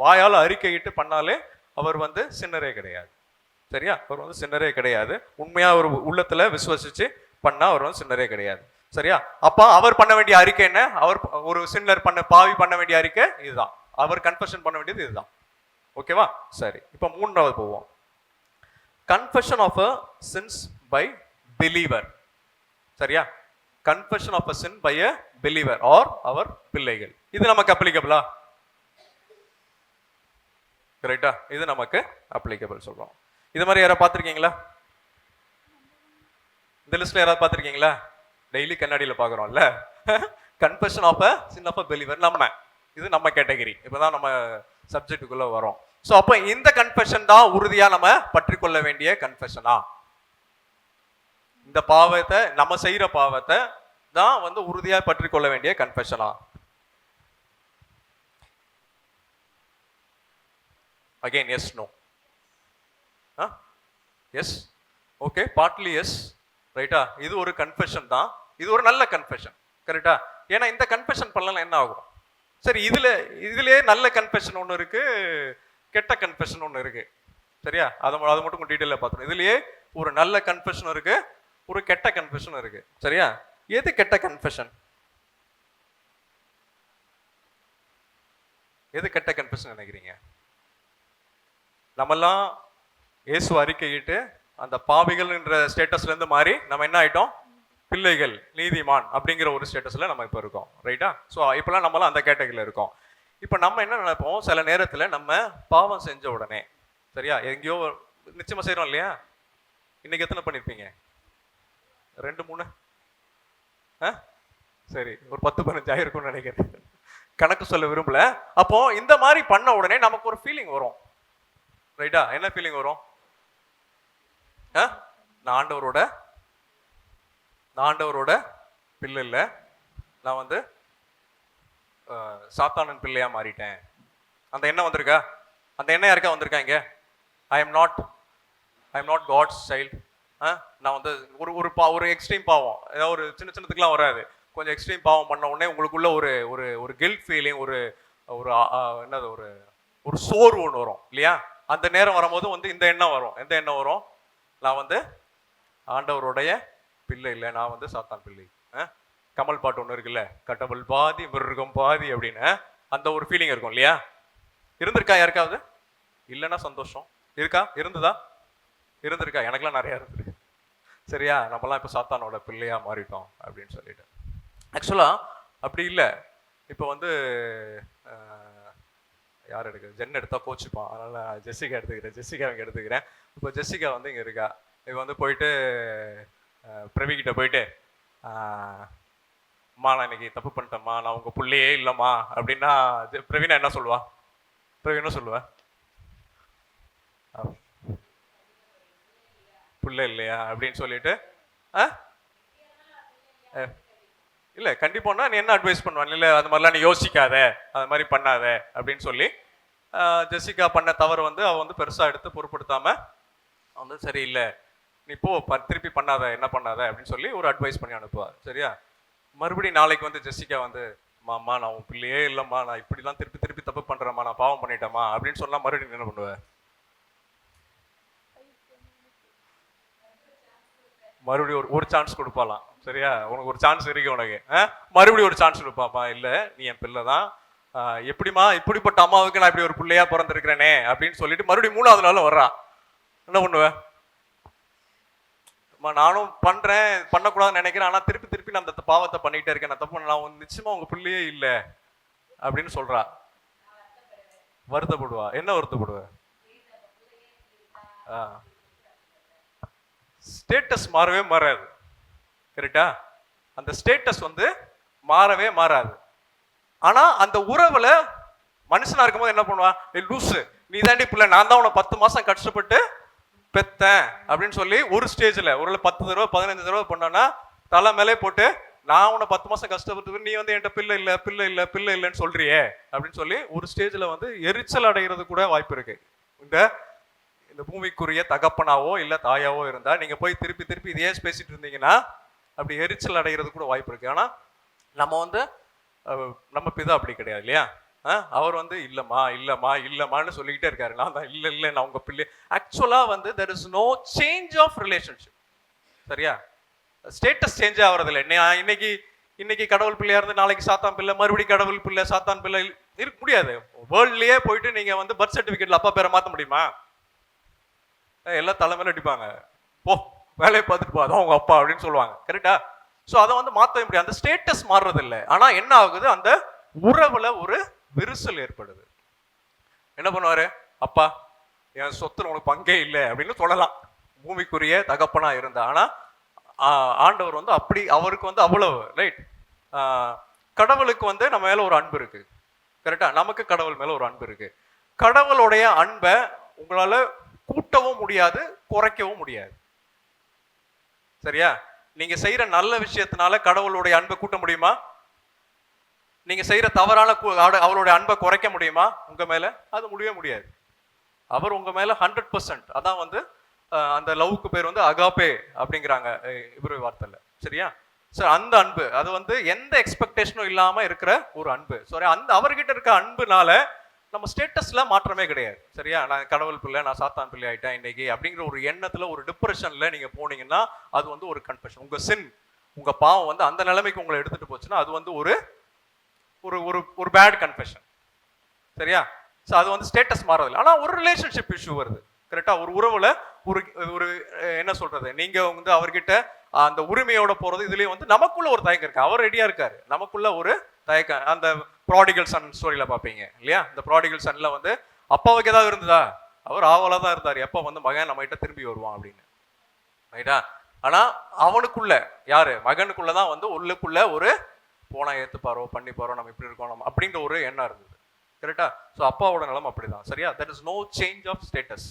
வாயால் அறிக்கையிட்டு பண்ணாலே அவர் வந்து சின்னரே கிடையாது. சரியா? அவர் வந்து சின்னரே கிடையாது. உண்மையா ஒரு உள்ளத்துல விசுவசிச்சு பண்ணா அவர் வந்து சின்னரே கிடையாது. சரியா? அப்ப அவர் பண்ண வேண்டிய அறிக்கை என்ன? அவர் ஒரு சின்னர் பாவி பண்ண வேண்டிய அறிக்கை இதுதான். அவர் கன்ஃபெஷன் பண்ண வேண்டியது இதுதான். ஓகேவா? சரி, இப்ப மூன்றாவது போவோம். Confession of a sins by believer. சரியா? Confession of a sin by a believer are our பிள்ளைகள். இது நமக்கு அப்ளிகபிளா? கரெக்டா? இது நமக்கு அப்ளிகபிள் சொல்றோம். இது மாதிரி யாராவது பார்த்துருக்கீங்களா? இந்த லிஸ்ட்ல யாராவது பார்த்துருக்கீங்களா? டெய்லி கண்ணாடியில் பார்க்குறோம்ல. Confession of a sin of a believer நம்ம, இது நம்ம கேட்டகரி. இப்போதான் நம்ம சப்ஜெக்டுக்குள்ள வரோம். ஸோ அப்போ இந்த கன்ஃபெஷன் தான் உறுதியா நம்ம பற்றி கொள்ள வேண்டிய கன்ஃபெஷனா? இந்த பாவத்தை, நம்ம செய்யற பாவத்தை தான் வந்து உறுதியா பற்றி கொள்ள வேண்டிய கன்ஃபெஷனா? Again yes, no. Yes, okay, partly yes. ரைட்டா? இது ஒரு கன்ஃபெஷன் தான். இது ஒரு நல்ல கன்ஃபெஷன். கரெக்டா? ஏன்னா இந்த கன்ஃபெஷன் பண்ணலாம் என்ன ஆகும்? சரி, இதுலயே நல்ல கன்ஃபெஷன் ஒன்று இருக்கு, கெட்ட கன்ஃபெஷன் ஒன்று இருக்கு. சரியா? அதை மட்டும் கொஞ்சம் டீட்டெயிலாக பார்த்துக்கணும். இதுலயே ஒரு நல்ல கன்ஃபெஷன் இருக்கு, ஒரு கெட்ட கன்ஃபெஷன் இருக்கு. சரியா? எது கெட்ட கன்ஃபெஷன்? எது கெட்ட கன்ஃபெஷன் நினைக்கிறீங்க? நம்மெல்லாம் இயேசு அறிக்கையிட்டு அந்த பாவிகள் என்ற ஸ்டேட்டஸ்ல இருந்து மாறி நம்ம என்ன ஆயிட்டோம்? பிள்ளைகள், நீதிமான் அப்படிங்கிற ஒரு ஸ்டேட்டஸ்ல நம்ம இப்போ இருக்கோம். ரைட்டா? ஸோ இப்பெல்லாம் நம்மளாம் அந்த கேட்டகரியில் இருக்கோம். இப்போ நம்ம என்ன நினைப்போம்? சில நேரத்தில் நம்ம பாவம் செஞ்ச உடனே, சரியா, எங்கேயோ நிச்சயமா செய்யறோம் இல்லையா? இன்னைக்கு எத்தனை பண்ணிருப்பீங்க? 2 3? சரி, ஒரு 10 15 ஆயிருக்கும்னு நினைக்கிறேன். கணக்கு சொல்ல விரும்பல. அப்போ இந்த மாதிரி பண்ண உடனே நமக்கு ஒரு ஃபீலிங் வரும். ரைட்டா? என்ன ஃபீலிங் வரும்? நான் ஆண்டவரோட பிள்ளை இல்லை, நான் வந்து சாத்தானின் பிள்ளையா மாறிட்டேன். அந்த எண்ணம் வந்திருக்கா? அந்த எண்ணம் யாருக்கா வந்திருக்கா இங்க? I am not God's child. நான் வந்து ஒரு எக்ஸ்ட்ரீம் பாவம், ஏதாவது ஒரு சின்னத்துக்குலாம் வராது. கொஞ்சம் எக்ஸ்ட்ரீம் பாவம் பண்ண உடனே உங்களுக்குள்ள ஒரு கில்ட் ஃபீலிங், ஒரு என்னது, ஒரு சோர்வு ஒன்று வரும் இல்லையா? அந்த நேரம் வரும்போது வந்து இந்த எண்ணம் வரும். எந்த எண்ணம் வரும்? நான் வந்து ஆண்டவருடைய பிள்ளை இல்லை, நான் வந்து சாத்தான் பிள்ளை. கமல் பாட்டு ஒன்று இருக்குல்ல, கடவுள் பாதி மிருகம் பாதி அப்படின்னு. அந்த ஒரு ஃபீலிங் இருக்கும் இல்லையா? இருந்திருக்கா யாருக்காவது? இல்லைன்னா சந்தோஷம். இருக்கா? இருந்திருக்கா? எனக்குலாம் நிறையா இருந்திருக்கு. சரியா? நம்மலாம் இப்போ சாத்தானோட பிள்ளையா மாறிட்டோம் அப்படின்னு சொல்லிட்டு. ஆக்சுவலா அப்படி இல்லை. இப்போ வந்து யார் எடுக்க, ஜென் எடுத்தா கோச்சுப்பான், அதனால நான் ஜெசிகா எடுத்துக்கிறேன். இப்போ ஜெசிகா வந்து இங்கே இருக்கா. இப்போ வந்து போயிட்டு பிரவிக்கிட்ட போயிட்டு, அம்மா நான் இன்னைக்கு தப்பு பண்ணிட்டேம்மா, நான் உங்க பிள்ளையே இல்லைம்மா அப்படின்னா பிரவீனா என்ன சொல்லுவா? பிள்ளை இல்லையா அப்படின்னு சொல்லிட்டு இல்ல கண்டிப்பா நீ என்ன அட்வைஸ் பண்ணுவான்? இல்ல அது மாதிரிலாம் நீ யோசிக்காத, அது மாதிரி பண்ணாத அப்படின்னு சொல்லி ஜெசிகா பண்ண தவறு வந்து அவ வந்து பெருசா எடுத்து பொருட்படுத்தாம வந்து சரி இல்லை நீ போ, திருப்பி பண்ணாத, என்ன பண்ணாத அப்படின்னு சொல்லி ஒரு அட்வைஸ் பண்ணி அனுப்புவா. சரியா? மறுபடியும் நாளைக்கு வந்து ஜெசிகா வந்து, மாமா நான் உன் பிள்ளையே இல்லைம்மா, நான் இப்படிலாம் திருப்பி தப்பு பண்றேம்மா, நான் பாவம் பண்ணிட்டேம்மா அப்படின்னு சொன்னா மறுபடியும் என்ன பண்ணுவேன்? மறுபடியும் ஒரு சான்ஸ் கொடுப்பாலாம். சரியா? உனக்கு ஒரு சான்ஸ் இருக்கு உனக்கு. மறுபடியும் ஒரு சான்ஸ் கொடுப்பாப்பா. இல்ல நீ என் பிள்ளை தான், எப்படிமா இப்படிப்பட்ட அம்மாவுக்கு நான் இப்படி ஒரு பிள்ளையா பிறந்திருக்கிறேனே அப்படின்னு சொல்லிட்டு மறுபடியும் 3வது நாள் வர்றா. என்ன பண்ணுவேன்? நானும் பண்றேன், பண்ணக்கூடாதுன்னு நினைக்கிறேன், ஆனா திருப்பி நான் அந்த பாவத்தை பண்ணிட்டே இருக்கேன், நான் தப்பு, நான் நிச்சயமா உங்க பிள்ளையே இல்லை அப்படின்னு சொல்றா. வருத்தப்படுவா. என்ன வருத்தப்படுவ? ஸ்டேட்டஸ் மாறவே மாறாது. கரெக்டா? அந்த ஸ்டேட்டஸ் வந்து மாறவே மாறாது. ஆனா அந்த உறவுல மனுஷனா இருக்கும்போது என்ன பண்ணுவா? லூசு, நீ தாண்டி பிள்ளை, நான் தான் உன்னை 10 மாசம் கஷ்டப்பட்டு பெத்தேன் அப்படின்னு சொல்லி ஒரு ஸ்டேஜ்ல ஒரு 10 தடவை 15 தடவை பண்ணானா தலை மேலே போட்டு, நான் உன்னை 10 மாசம் கஷ்டப்பட்டு நீ வந்து என்கிட்ட பிள்ளை இல்லைன்னு சொல்றியே அப்படின்னு சொல்லி ஒரு ஸ்டேஜ்ல வந்து எரிச்சல் அடைகிறது கூட வாய்ப்பு இருக்கு. இந்த பூமிக்குரிய தகப்பனாவோ இல்ல தாயாவோ இருந்தா நீங்க போய் திருப்பி இதையே பேசிட்டு இருந்தீங்கன்னா அப்படி எரிச்சல் அடைகிறது கூட வாய்ப்பு இருக்கு. ஆனா நம்ம வந்து நம்ம பிதா அப்படி கிடையாது இல்லையா? அவர் வந்து இல்லம்மா இல்லம்மா இல்லம்மான்னு சொல்லிக்கிட்டே இருக்காரு. நான் தான் இல்லை நான் உங்க பிள்ளை. ஆக்சுவலா வந்து there is no change of relationship. சரியா? ஸ்டேட்டஸ் சேஞ்ச் ஆகுறதில்ல. இன்னைக்கு கடவுள் பிள்ளையா இருந்து நாளைக்கு சாத்தான் பிள்ளை, மறுபடியும் கடவுள் பிள்ளை சாத்தான் பிள்ளை இருக்க முடியாது. வேர்ல்ட்லயே போயிட்டு நீங்க வந்து பர்த் சர்டிபிகேட்ல அப்பா பேரை மாத்த முடியுமா? எல்லாம் தலைமையில அடிப்பாங்க. போ வேலையை பார்த்துட்டு போ, அதான் உங்க அப்பா அப்படின்னு சொல்லுவாங்க. கரெக்டா? ஸோ அதை வந்து மாற்றவே முடியாது. அந்த ஸ்டேட்டஸ் மாறுறது இல்லை. ஆனா என்ன ஆகுது, அந்த உறவுல ஒரு விரிசல் ஏற்படுது. என்ன பண்ணுவாரு, அப்பா என் சொத்துல உனக்கு பங்கே இல்லை அப்படின்னு சொல்லலாம், பூமிக்குரிய தகப்பனா இருந்தா. ஆனா ஆண்டவர் வந்து அப்படி, அவருக்கு வந்து அவ்வளவு ரைட். கடவுளுக்கு வந்து நம்ம மேல ஒரு அன்பு இருக்கு. கரெக்டா? நமக்கு கடவுள் மேல ஒரு அன்பு இருக்கு. கடவுளுடைய அன்பை உங்களால கூட்டவும் முடியாது, குறைக்கவும் முடியாது. சரியா? நீங்க செய்யற நல்ல விஷயத்தினால கடவுளுடைய அன்பை கூட்ட முடியுமா? நீங்க செய்யற தவறான அவருடைய அன்பை குறைக்க முடியுமா உங்க மேல? அது முடியவே முடியாது. அவர் உங்க மேல 100%. அதான் வந்து அந்த லவ்வுக்கு பேர் வந்து அகாபே அப்படிங்கிறாங்க இப்ரேய வார்த்தையில. சரியா? சார் அந்த அன்பு அது வந்து எந்த எக்ஸ்பெக்டேஷனும் இல்லாம இருக்கிற ஒரு அன்பு. சாரி, அந்த அவர்கிட்ட இருக்க அன்புனால நம்ம ஸ்டேட்டஸ்ல மாற்றமே கிடையாது. சரியா? நான் கடவுள் பிள்ளை, நான் சாத்தான் பிள்ளை ஆயிட்டேன் இன்னைக்கு அப்படிங்கிற ஒரு எண்ணத்துல, ஒரு டிப்ரெஷன்ல நீங்க போனீங்கன்னா அது வந்து ஒரு கன்ஃபெஷன். உங்க சின், உங்க பாவம் வந்து அந்த நிலைமைக்கு உங்களை எடுத்துட்டு போச்சுன்னா அது வந்து ஒரு ஒரு ஒரு பேட் கன்ஃபெஷன். சரியா? ஸோ அது வந்து ஸ்டேட்டஸ் மாறதில்லை. ஆனா ஒரு ரிலேஷன்ஷிப் இஷ்யூ வருது. கரெக்டா? ஒரு உறவுல ஒரு என்ன சொல்றது, நீங்க வந்து அவர்கிட்ட அந்த உரிமையோட போறது, இதுலயும் வந்து நமக்குள்ள ஒரு தயக்கம் இருக்கு. அவர் ரெடியா இருக்காரு, நமக்குள்ள ஒரு தயக்கம். அந்த ப்ராடிகல் சன் ஸ்டோரியில பாப்பீங்க இல்லையா? இந்த ப்ராடிகல் சன்ல வந்து அப்பாவுக்கு ஏதாவது இருந்ததா? அவர் ஆவலா தான் இருந்தார், எப்ப வந்து மகன் நம்ம கிட்ட திரும்பி வருவான் அப்படின்னு. ரைட்டா? ஆனா அவனுக்குள்ள யாரு, மகனுக்குள்ளதான் வந்து உள்ளுக்குள்ள ஒரு போனா ஏத்துப்பாரோ பண்ணிப்பாரோ, நம்ம இப்படி இருக்கோம் நம்ம அப்படின்ற ஒரு எண்ணம் இருந்தது. கரெக்டா? ஸோ அப்பாவோட நிலம் அப்படிதான். சரியா? There is no change of status,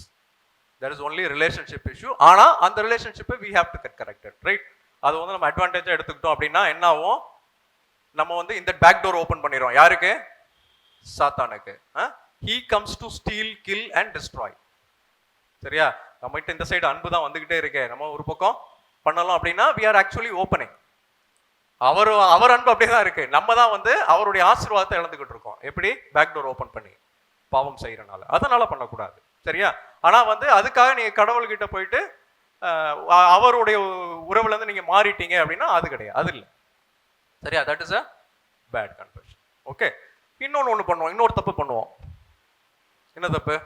there is only relationship issue. ஆனா அந்த ரிலேஷன்ஷிப்பை we have to get corrected. Right? அது வந்து நம்ம அட்வான்டேஜா எடுத்துக்கிட்டோம் அப்படின்னா என்ன ஆகும், நம்ம வந்து இந்த பேக் டோர் ஓபன் பண்ணிடுறோம். யாருக்கு? சாத்தானுக்கு. he comes to steal, kill and destroy. சரியா? நம்ம கிட்ட இந்த சைடு அன்பு தான் வந்துகிட்டே இருக்கே, நம்ம ஒரு பக்கம் பண்ணலாம் அப்படின்னா we are actually opening. அவர் அன்பு அப்படியே தான் இருக்கு, நம்ம தான் வந்து அவருடைய ஆசீர்வாதத்தை இழந்துகிட்டு இருக்கோம். எப்படி? பேக் டோர் ஓபன் பண்ணி பாவம் செய்யறனால. அதனால பண்ணக்கூடாது. சரியா? ஆனா வந்து அதுக்காக நீங்க கடவுள்கிட்ட போயிட்டு அவருடைய உறவுல இருந்து நீங்க மாறிட்டீங்க அப்படின்னா அது கிடையாது, அது இல்லை. சரியா? That is a bad confession. Okay. இன்னொன்னு பண்ணுவோம், இன்னொரு தப்பு பண்ணுவோம். என்ன தப்பு?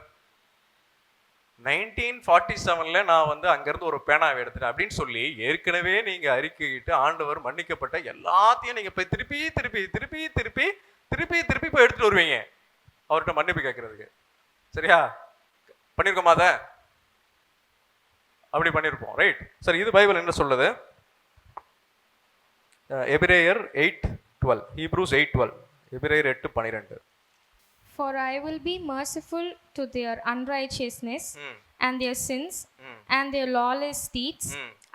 1947 நான் வந்து அங்கிருந்து ஒரு பேனாவை எடுத்துட்டேன் அப்படின்னு சொல்லி ஏற்கனவே நீங்க அறிக்கையிட்டு ஆண்டவர் மன்னிக்கப்பட்ட எல்லாத்தையும் நீங்க போய் திருப்பி திருப்பி திருப்பி திருப்பி திருப்பி திருப்பி போய் எடுத்துட்டு வருவீங்க அவர்கிட்ட மன்னிப்பு கேட்கறதுக்கு. சரியா? பண்ணிருக்கோமா? அதை அப்படி பண்ணிருப்போம். ரைட்? சரி, இது பைபிள் என்ன சொல்லுது? எபிரேயர் 8:12, ஹீப்ரூஸ் 8:12, எபிரேயர் 8:12. For I will be merciful to their unrighteousness and their sins and their lawless deeds.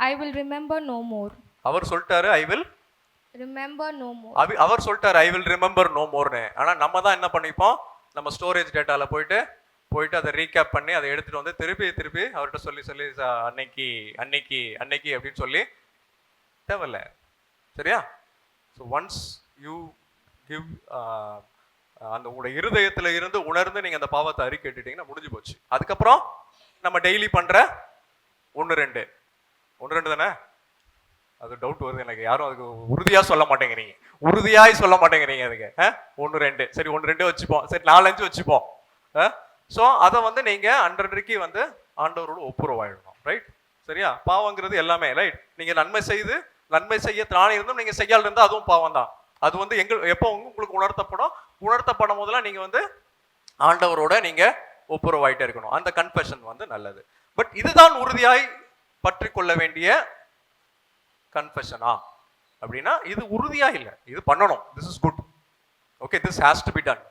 I will remember no more. அவர் சொல்லிட்டாரு I will remember no more. அவர் சொல்லிட்டாரு I will remember no more னு. ஆனா நம்ம தான் என்ன பண்ணிப்போம், நம்ம ஸ்டோரேஜ் டேட்டால போயிட்டு அதை ரீகேப் பண்ணி அதை எடுத்துட்டு வந்து திருப்பி திருப்பி அவர்கிட்ட சொல்லி அன்னைக்கு அன்னைக்கு அன்னைக்கு அப்படின்னு சொல்லி தேவையில்ல. சரியா? ஸோ ஒன்ஸ் யூ கிவ் அந்த உங்களுடைய இருதயத்துல இருந்து உணர்ந்து நீங்க அந்த பாவத்தை அறிக்கையிட்டீங்கன்னா முடிஞ்சு போச்சு. அதுக்கப்புறம் நம்ம டெய்லி பண்ற 1-2 தானே? அது டவுட் வருது எனக்கு, யாரும் அதுக்கு உறுதியாய் சொல்ல மாட்டேங்கிறீங்க அதுக்கு. 1-2 சரி, 1-2 வச்சுப்போம், சரி 4-5 வச்சுப்போம். ஸோ அதை வந்து நீங்க அன்றன்றைக்கு வந்து ஆண்டவரோட ஒப்புரவாயிடணும். ரைட்? சரியா? பாவங்கிறது எல்லாமே ரைட். நீங்க நன்மை செய்ய திராணி இருந்தும் நீங்க செய்யால் இருந்தா அதுவும் பாவம் தான். அது வந்து எப்போ உங்களுக்கு உணர்த்தப்படும் போதெல்லாம் நீங்க வந்து ஆண்டவரோட நீங்க ஒப்புரவாயிட்டே இருக்கணும். அந்த கன்ஃபெஷன் வந்து நல்லது. பட் இதுதான் உறுதியாய் பற்றி கொள்ள வேண்டிய கன்ஃபெஷனா அப்படின்னா இது உறுதியா இல்லை, இது பண்ணணும், this is good, okay, this has to be done.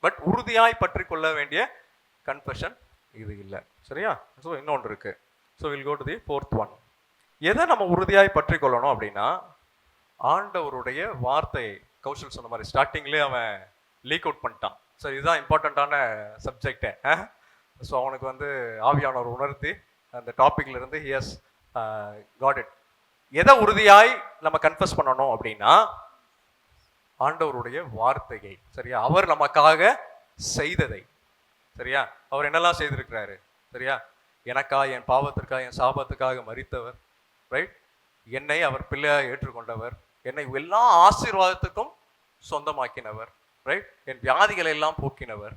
But உறுதியாய் பற்றி கொள்ள வேண்டிய கன்ஃபெஷன் இது இல்லை. சரியா? ஸோ இன்னொன்று இருக்கு. So will go to the 4th one. எதை நம்ம உறுதியாய் பற்றி கொள்ளணும் அப்படின்னா ஆண்டவருடைய வார்த்தையை. கௌஷல் சொன்ன மாதிரி ஸ்டார்டிங்லேயே அவன் லீக் அவுட் பண்ணிட்டான். ஸோ இதுதான் இம்பார்ட்டண்ட்டான சப்ஜெக்டே. ஸோ அவனுக்கு வந்து ஆவியானவர் உணர்த்தி அந்த டாபிக்ல இருந்து ஹி ஹஸ் காட் இட். எதை உறுதியாய் நம்ம கன்ஃபஸ் பண்ணணும் அப்படின்னா ஆண்டவருடைய வார்த்தையை. சரியா? அவர் நமக்காக செய்ததை. சரியா? அவர் என்னெல்லாம் செய்திருக்கிறாரு? சரியா? எனக்காக, என் பாவத்திற்காக, என் சாபத்துக்காக மரித்தவர். ரைட்? என்னை அவர் பிள்ளையாக ஏற்றுக்கொண்டவர். என்னை எல்லா ஆசீர்வாதத்துக்கும் சொந்தமாக்கினவர். ரைட்? என் வியாதிகளை எல்லாம் போக்கினவர்.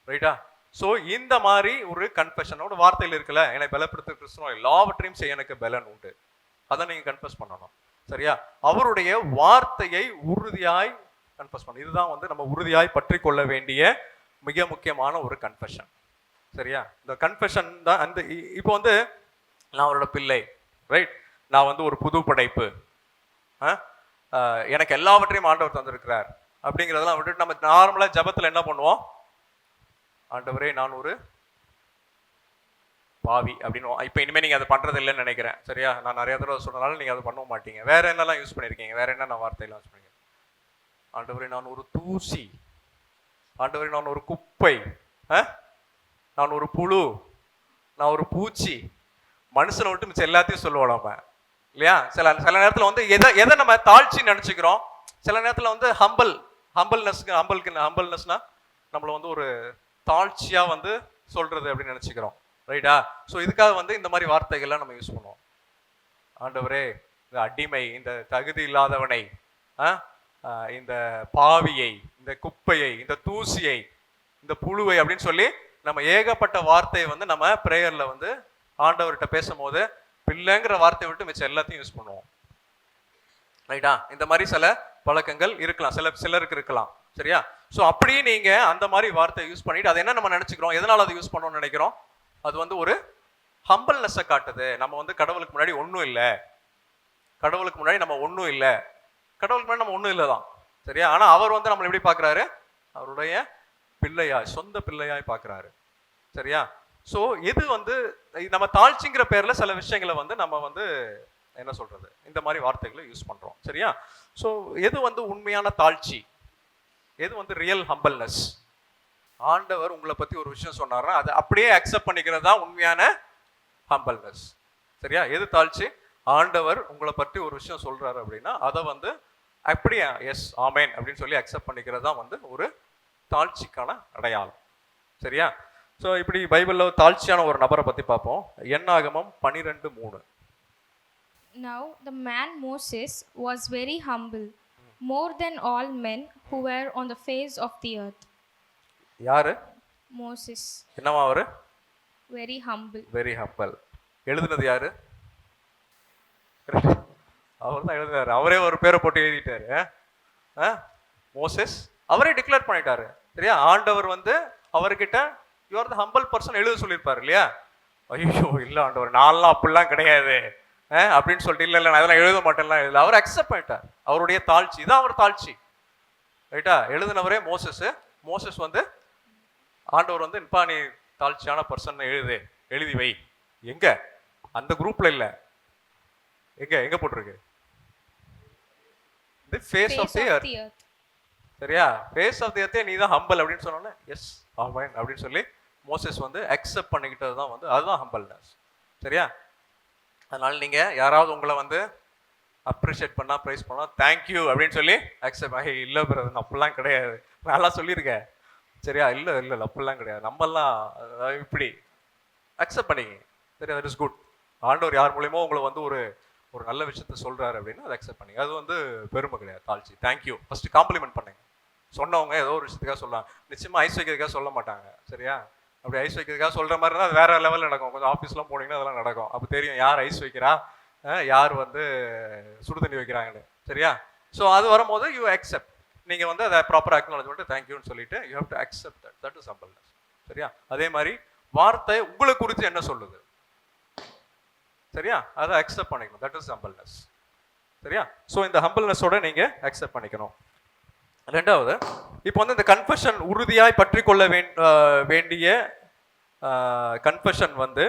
ரைட்டா? ஸோ இந்த மாதிரி ஒரு கன்ஃபெஷனோட வார்த்தையில் இருக்கல, என்னை பலப்படுத்த கிறிஸ்துவ எல்லாவற்றையும் செய்ய எனக்கு பலன் உண்டு. அதை நீங்க கன்ஃபெஸ் பண்ணணும். சரியா? அவருடைய வார்த்தையை உறுதியாய் கன்ஃபெஸ் பண்ணணும். இதுதான் வந்து நம்ம உறுதியாய் பற்றி கொள்ள வேண்டிய மிக முக்கியமான ஒரு கன்ஃபெஷன். சரியா? இந்த கன்ஃபெஷன் தான் அந்த இப்போ வந்து நான் அவரோட பிள்ளை. ரைட்? நான் வந்து ஒரு புது படைப்பு. எனக்கு எல்லாவற்றையும் ஆண்டவர் தந்திருக்கிறார் அப்படிங்கிறதெல்லாம் விட்டுட்டு நம்ம நார்மலாக ஜபத்தில் என்ன பண்ணுவோம்? ஆண்டவரே நான் ஒரு பாவி அப்படின்னு. இப்போ இனிமேல் நீங்கள் அதை பண்ணுறது இல்லைன்னு நினைக்கிறேன். சரியா? நான் நிறைய தடவை சொன்னதால நீங்கள் அதை பண்ண மாட்டீங்க. வேற என்னெல்லாம் யூஸ் பண்ணியிருக்கீங்க? வேற என்ன வார்த்தையெல்லாம் யூஸ் பண்ணிருக்கீங்க? ஆண்டவரே நான் ஒரு தூசி, ஆண்டவரே நான் ஒரு குப்பை, நான் ஒரு புழு, நான் ஒரு பூச்சி. மனுஷனை விட்டு மிச்சம் எல்லாத்தையும் சொல்லுவோம் நம்ம, இல்லையா? சில நேரத்தில் வந்து எதை நம்ம தாழ்ச்சி நினச்சிக்கிறோம். சில நேரத்தில் வந்து ஹம்பிள்னஸ்னா நம்மளை வந்து ஒரு தாழ்ச்சியாக வந்து சொல்றது அப்படின்னு நினச்சிக்கிறோம். ரைட்டா? ஸோ இதுக்காக வந்து இந்த மாதிரி வார்த்தைகள்லாம் நம்ம யூஸ் பண்ணுவோம். ஆண்டவரே இந்த அடிமை, இந்த தகுதி இல்லாதவனை, இந்த பாவியை, இந்த குப்பையை, இந்த தூசியை, இந்த புழுவை அப்படின்னு சொல்லி நம்ம ஏகப்பட்ட வார்த்தையை வந்து நம்ம பிரேயர்ல வந்து ஆண்டவர்கிட்ட பேசும்போது பிள்ளைங்கிற வார்த்தையை விட்டு மிச்சம் எல்லாத்தையும் யூஸ் பண்ணுவோம். ரைட்டா? இந்த மாதிரி சில பழக்கங்கள் இருக்கலாம், சிலருக்கு இருக்கலாம். சரியா? ஸோ அப்படியே நீங்க அந்த மாதிரி வார்த்தையை யூஸ் பண்ணிட்டு அதை என்ன நம்ம நினைச்சுக்கிறோம்? எதனால அதை யூஸ் பண்ணணும்னு நினைக்கிறோம்? அது வந்து ஒரு ஹம்பிள்னஸை காட்டுது. நம்ம வந்து கடவுளுக்கு முன்னாடி ஒன்றும் இல்லை, கடவுளுக்கு முன்னாடி நம்ம ஒன்றும் இல்லை, கடவுளுக்கு முன்னாடி நம்ம ஒன்றும் இல்லை தான். சரியா? ஆனால் அவர் வந்து நம்மளை எப்படி பார்க்குறாரு? அவருடைய பிள்ளையாய், சொந்த பிள்ளையாய் பார்க்குறாரு. சரியா? ஸோ இது வந்து நம்ம தாழ்ச்சிங்கிற பேரில் சில விஷயங்களை வந்து நம்ம வந்து என்ன சொல்றது, இந்த மாதிரி வார்த்தைகளை யூஸ் பண்ணுறோம். சரியா? ஸோ எது வந்து உண்மையான தாழ்ச்சி, எது வந்து ரியல் ஹம்பிள்னஸ்? ஆண்டவர் உங்களை பற்றி ஒரு விஷயம் சொன்னார்னா அதை அப்படியே அக்செப்ட் பண்ணிக்கிறது தான் உண்மையான ஹம்பிள்னஸ். சரியா? எது தாழ்ச்சி? ஆண்டவர் உங்களை பற்றி ஒரு விஷயம் சொல்றாரு அப்படின்னா அதை வந்து அப்படியே எஸ் ஆமேன் அப்படின்னு சொல்லி அக்செப்ட் பண்ணிக்கிறது தான் வந்து ஒரு தாழ்ச்சிக்கான அடையாளம். சரியா? ஸோ இப்படி பைபிளில் தாழ்ச்சியான ஒரு நபரை பற்றி பார்ப்போம். என்னாகமம் 12:3. Now the man Moses was very humble, more than all men who were on the face of the earth. யாரு? Moses. என்னவா அவரு? Very humble. Very humble. எழுதுனது யாரு? அவர் தான் எழுதுனாரு. அவரே ஒரு பேரை போட்டு எழுதிட்டாரு. மோசஸ் அவரே டிக்ளேர் பண்ணிட்டாரு. சரியா? ஆண்டவர் வந்து அவர்கிட்ட you are the humble person எழுத சொல்லியிருப்பாரு இல்லையா? ஐயோ இல்லை ஆண்டவர், நான்லாம் அப்படிலாம் கிடையாது அப்படின்னு சொல்லிட்டு இல்லை நான் அதெல்லாம் எழுத மாட்டேன்லாம் எழுதல. அவர் அக்செப்ட் பண்ணிட்டார் அவருடைய தாழ்ச்சி. இதான் அவர் தாழ்ச்சி. ரைட்டா? எழுதுனவரே மோசஸ் வந்து ஆண்டவர் வந்து இப்பா நீ தாழ்ச்சியான பர்சன் எழுதி வை. எங்க? அந்த குரூப்ல இல்ல, எங்க போட்டிருக்கு? The face of the earth. சரியா? ஃபேஸ் ஆஃப் தி எர்த்தே நீ தான் ஹம்பிள் அப்படின்னு சொன்னோன்னே எஸ் ஆமென் அப்படின்னு சொல்லி மோசஸ் வந்து அக்செப்ட் பண்ணிக்கிட்டது தான் வந்து அதுதான் ஹம்பிள்னஸ். சரியா? அதனால நீங்க யாராவது உங்களை வந்து அப்ரிஷியேட் பண்ணா, ப்ரைஸ் பண்ணா தேங்க்யூ அப்படின்னு சொல்லி அக்செப்ட் ஆகி இல்லை பிரதர் அப்படிலாம் கிடையாது, நான்லாம் சொல்லியிருக்கேன். சரியா? இல்லை அப்படிலாம் கிடையாது, நம்மெல்லாம் இப்படி அக்செப்ட் பண்ணிங்க. சரி, தட் இஸ் குட். ஆண்டவர் யார் மூலியமோ உங்களை வந்து ஒரு நல்ல விஷயத்த சொல்றாரு அப்படின்னா அதை அக்செப்ட் பண்ணிங்க. அது வந்து பெருமை கிடையாது, தாழ்ச்சி. தேங்க்யூ ஃபர்ஸ்ட் காம்ப்ளிமெண்ட் பண்ணுங்க. சொன்னவங்க ஏதோ ஒரு விஷயத்துக்காக சொல்லலாம், நிச்சயமா ஐஸ் வைக்கிறதுக்காக சொல்ல மாட்டாங்க. சரியா? அப்படி ஐஸ் வைக்கிறதுக்காக சொல்ற மாதிரி இருந்தால் அது வேற லெவலில் நடக்கும். கொஞ்சம் ஆஃபீஸ்லாம் போனீங்கன்னா அதெல்லாம் நடக்கும். அப்போ தெரியும் யார் ஐஸ் வைக்கிறா, யார் வந்து சுடுதண்ணி வைக்கிறாங்கன்னு. சரியா? ஸோ அது வரும்போது யூ அக்செப்ட். நீங்கள் வந்து அதை ப்ராப்பர் அக்னாலஜ் பண்ணிட்டு தேங்க்யூன்னு சொல்லிட்டு you have to accept that is humbleness. சரியா? அதே மாதிரி வார்த்தை உங்களை குறித்து என்ன சொல்லுது? சரியா? அதை அக்செப்ட் பண்ணிக்கணும். That is humbleness. சரியா? ஸோ இந்த ஹம்பிள்னஸோட நீங்கள் அக்செப்ட் பண்ணிக்கணும். ரெண்டாவது, இப்போ வந்து இந்த கன்ஃபெஷன் உறுதியாய் பற்றி கொள்ள வேண்டிய கன்ஃபெஷன் வந்து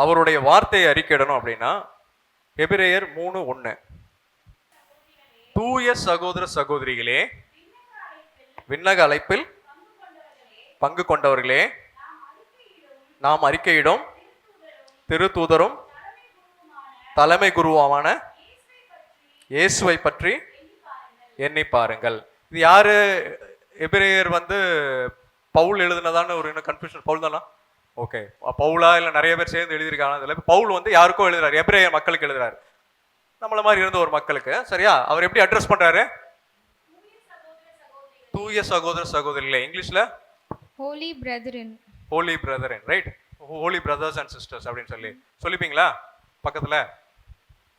அவருடைய வார்த்தையை அறிக்கையிடணும் அப்படின்னா எபிரேயர் 3:1 தூய சகோதர சகோதரிகளே, விண்ணக அழைப்பில் பங்கு கொண்டவர்களே, நாம் அறிக்கையிடும் திருத்தூதரும் தலைமை குருவான இயேசுவை பற்றி எண்ணி பாருங்கள். இது யாரு? எபிரேயர் வந்து பவுல் எழுதுனதான்னு ஒரு கன்ஃபியூஷன். பவுல் தானா? ஓகே, பவுலா இல்ல நிறைய பேர் சேர்ந்து எழுதியிருக்காங்க. அதுல பவுல் வந்து யாருக்கோ எழுதுறாரு, எபிரேயர் மக்களுக்கு எழுதுறாரு, நம்மள மாதிரி இருந்த ஒரு மக்களுக்கு. சரியா? அவர் எப்படி அட்ரஸ் பண்றாரு? தூய சகோதர சகோதரிகளே. இங்கிலீஷ்ல Holy brethren. Holy brethren, right? Holy brothers and sisters அப்படின்னு சொல்லிப்பீங்களா பக்கத்துல?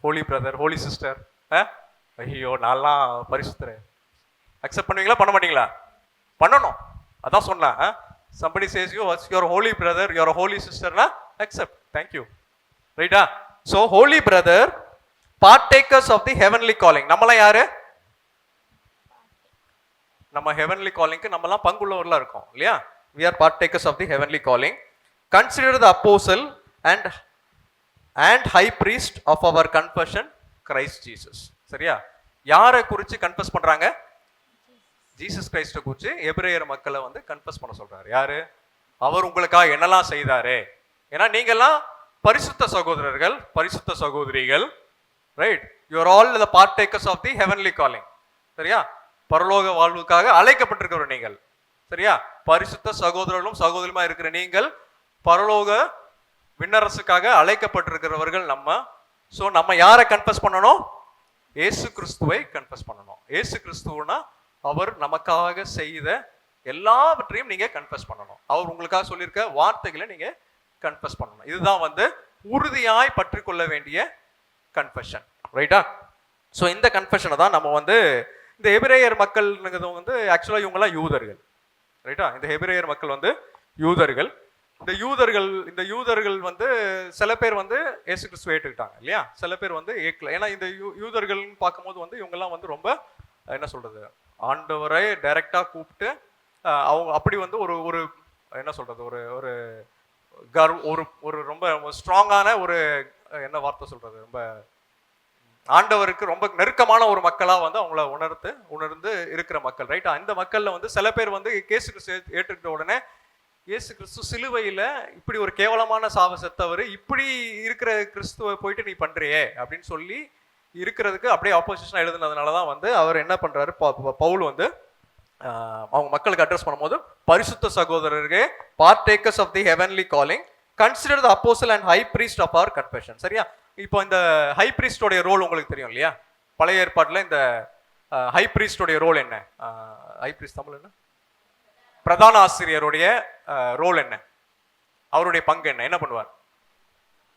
Holy brother, holy sister. ஐயோ, நான்லாம் பரிசுத்தர். அக்செப்ட் பண்ணுவீங்களா பண்ண மாட்டீங்களா? பண்ணணும், அதான் சொன்னேன். somebody says you as your holy brother, your holy sister, na accept. Thank you. ரைட்டா? so holy brother, partakers of the heavenly calling. நம்மலாம் யாரு? நம்ம heavenly callingக்கு நம்மலாம் பங்குள்ளவர்களா இருக்கோம் இல்லையா? we are partakers of the heavenly calling. Consider the apostle and high priest of our confession, Christ Jesus. சரியா? யாரை குறித்து கன்ஃபஸ் பண்றாங்க? ஜீசஸ் கிரைஸ்ட குறித்து எபிரேயர் மக்களை வந்து கன்ஃபஸ் பண்ண சொல்றாரு. யாரு? அவர் உங்களுக்காக என்னெல்லாம் செய்தாரு. ஏன்னா நீங்கெல்லாம் பரிசுத்த சகோதரர்கள், பரிசுத்த சகோதரிகள், right? You are all the partakers of the heavenly calling. சரியா? பரலோக வாழ்வுக்காக அழைக்கப்பட்டிருக்கிற நீங்கள். சரியா? பரிசுத்த சகோதரர்களும் சகோதரியுமா இருக்கிற நீங்கள் பரலோக விண்ணரசுக்காக அழைக்கப்பட்டிருக்கிறவர்கள் நம்ம. ஸோ நம்ம யாரை கன்ஃபஸ் பண்ணணும்? ஏசு கிறிஸ்துவை கன்ஃபஸ் பண்ணணும். ஏசு கிறிஸ்துவனா அவர் நமக்காக செய்த எல்லாவற்றையும் நீங்க கன்ஃபஸ் பண்ணணும். அவர் உங்களுக்காக சொல்லியிருக்க வார்த்தைகளை நீங்க கன்ஃபஸ் பண்ணணும். இதுதான் வந்து உறுதியாய் பற்றி கொள்ள வேண்டிய கன்ஃபெஷன். ரைட்டா? ஸோ இந்த கன்ஃபெஷனை தான் நம்ம வந்து இந்த எபிரேயர் மக்கள் வந்து ஆக்சுவலாக இவங்கெல்லாம் யூதர்கள். ரைட்டா? இந்த எபிரேயர் மக்கள் வந்து யூதர்கள். இந்த யூதர்கள் வந்து சில பேர் வந்து இயேசு கிறிஸ்துவை ஏற்றுக்கிட்டாங்க இல்லையா? சில பேர் வந்து ஏற்கல. ஏன்னா இந்த யூதர்கள்னு பார்க்கும்போது வந்து இவங்கெல்லாம் வந்து ரொம்ப என்ன சொல்றது, ஆண்டவரை டைரக்டா கூப்பிட்டு அவங்க அப்படி வந்து ஒரு ஒரு என்ன சொல்றது, ஒரு ஒரு ஒரு ஒரு ரொம்ப ஸ்ட்ராங்கான ஒரு என்ன வார்த்தை சொல்றது, ரொம்ப ஆண்டவருக்கு ரொம்ப நெருக்கமான ஒரு மக்களா வந்து அவங்கள உணர்ந்து இருக்கிற மக்கள். ரைட்டா? இந்த மக்கள்ல வந்து சில பேர் வந்து இயேசு கிறிஸ்து ஏற்றுக்கிட்ட உடனே இயேசு கிறிஸ்து சிலுவையில இப்படி ஒரு கேவலமான சாவை செத்தவர், இப்படி இருக்கிற கிறிஸ்துவை போயிட்டு நீ பண்றியே அப்படின்னு சொல்லி இருக்கிறதுக்கு அப்படியே ஆப்போசிஷன் எழுதுனதுனாலதான் வந்து அவர் என்ன பண்றாரு, பவுல் வந்து அவங்க மக்களுக்கு அட்ரஸ் பண்ணும்போது பரிசுத்த சகோதரர்களே, partakers of the heavenly calling, consider the apostle and high priest of our confession. சரியா? இப்போ இந்த ஹை பிரீஸ்டோடைய ரோல் உங்களுக்கு தெரியும் இல்லையா? பழைய ஏற்பாட்டில் இந்த ஹை பிரீஸ்டோடைய ரோல் என்ன? ஹை பிரீஸ்ட் தமிழ் என்ன? பிரதான ஆசிரியருடைய ரோல் என்ன? அவருடைய பங்கு என்ன? என்ன பண்ணுவார்?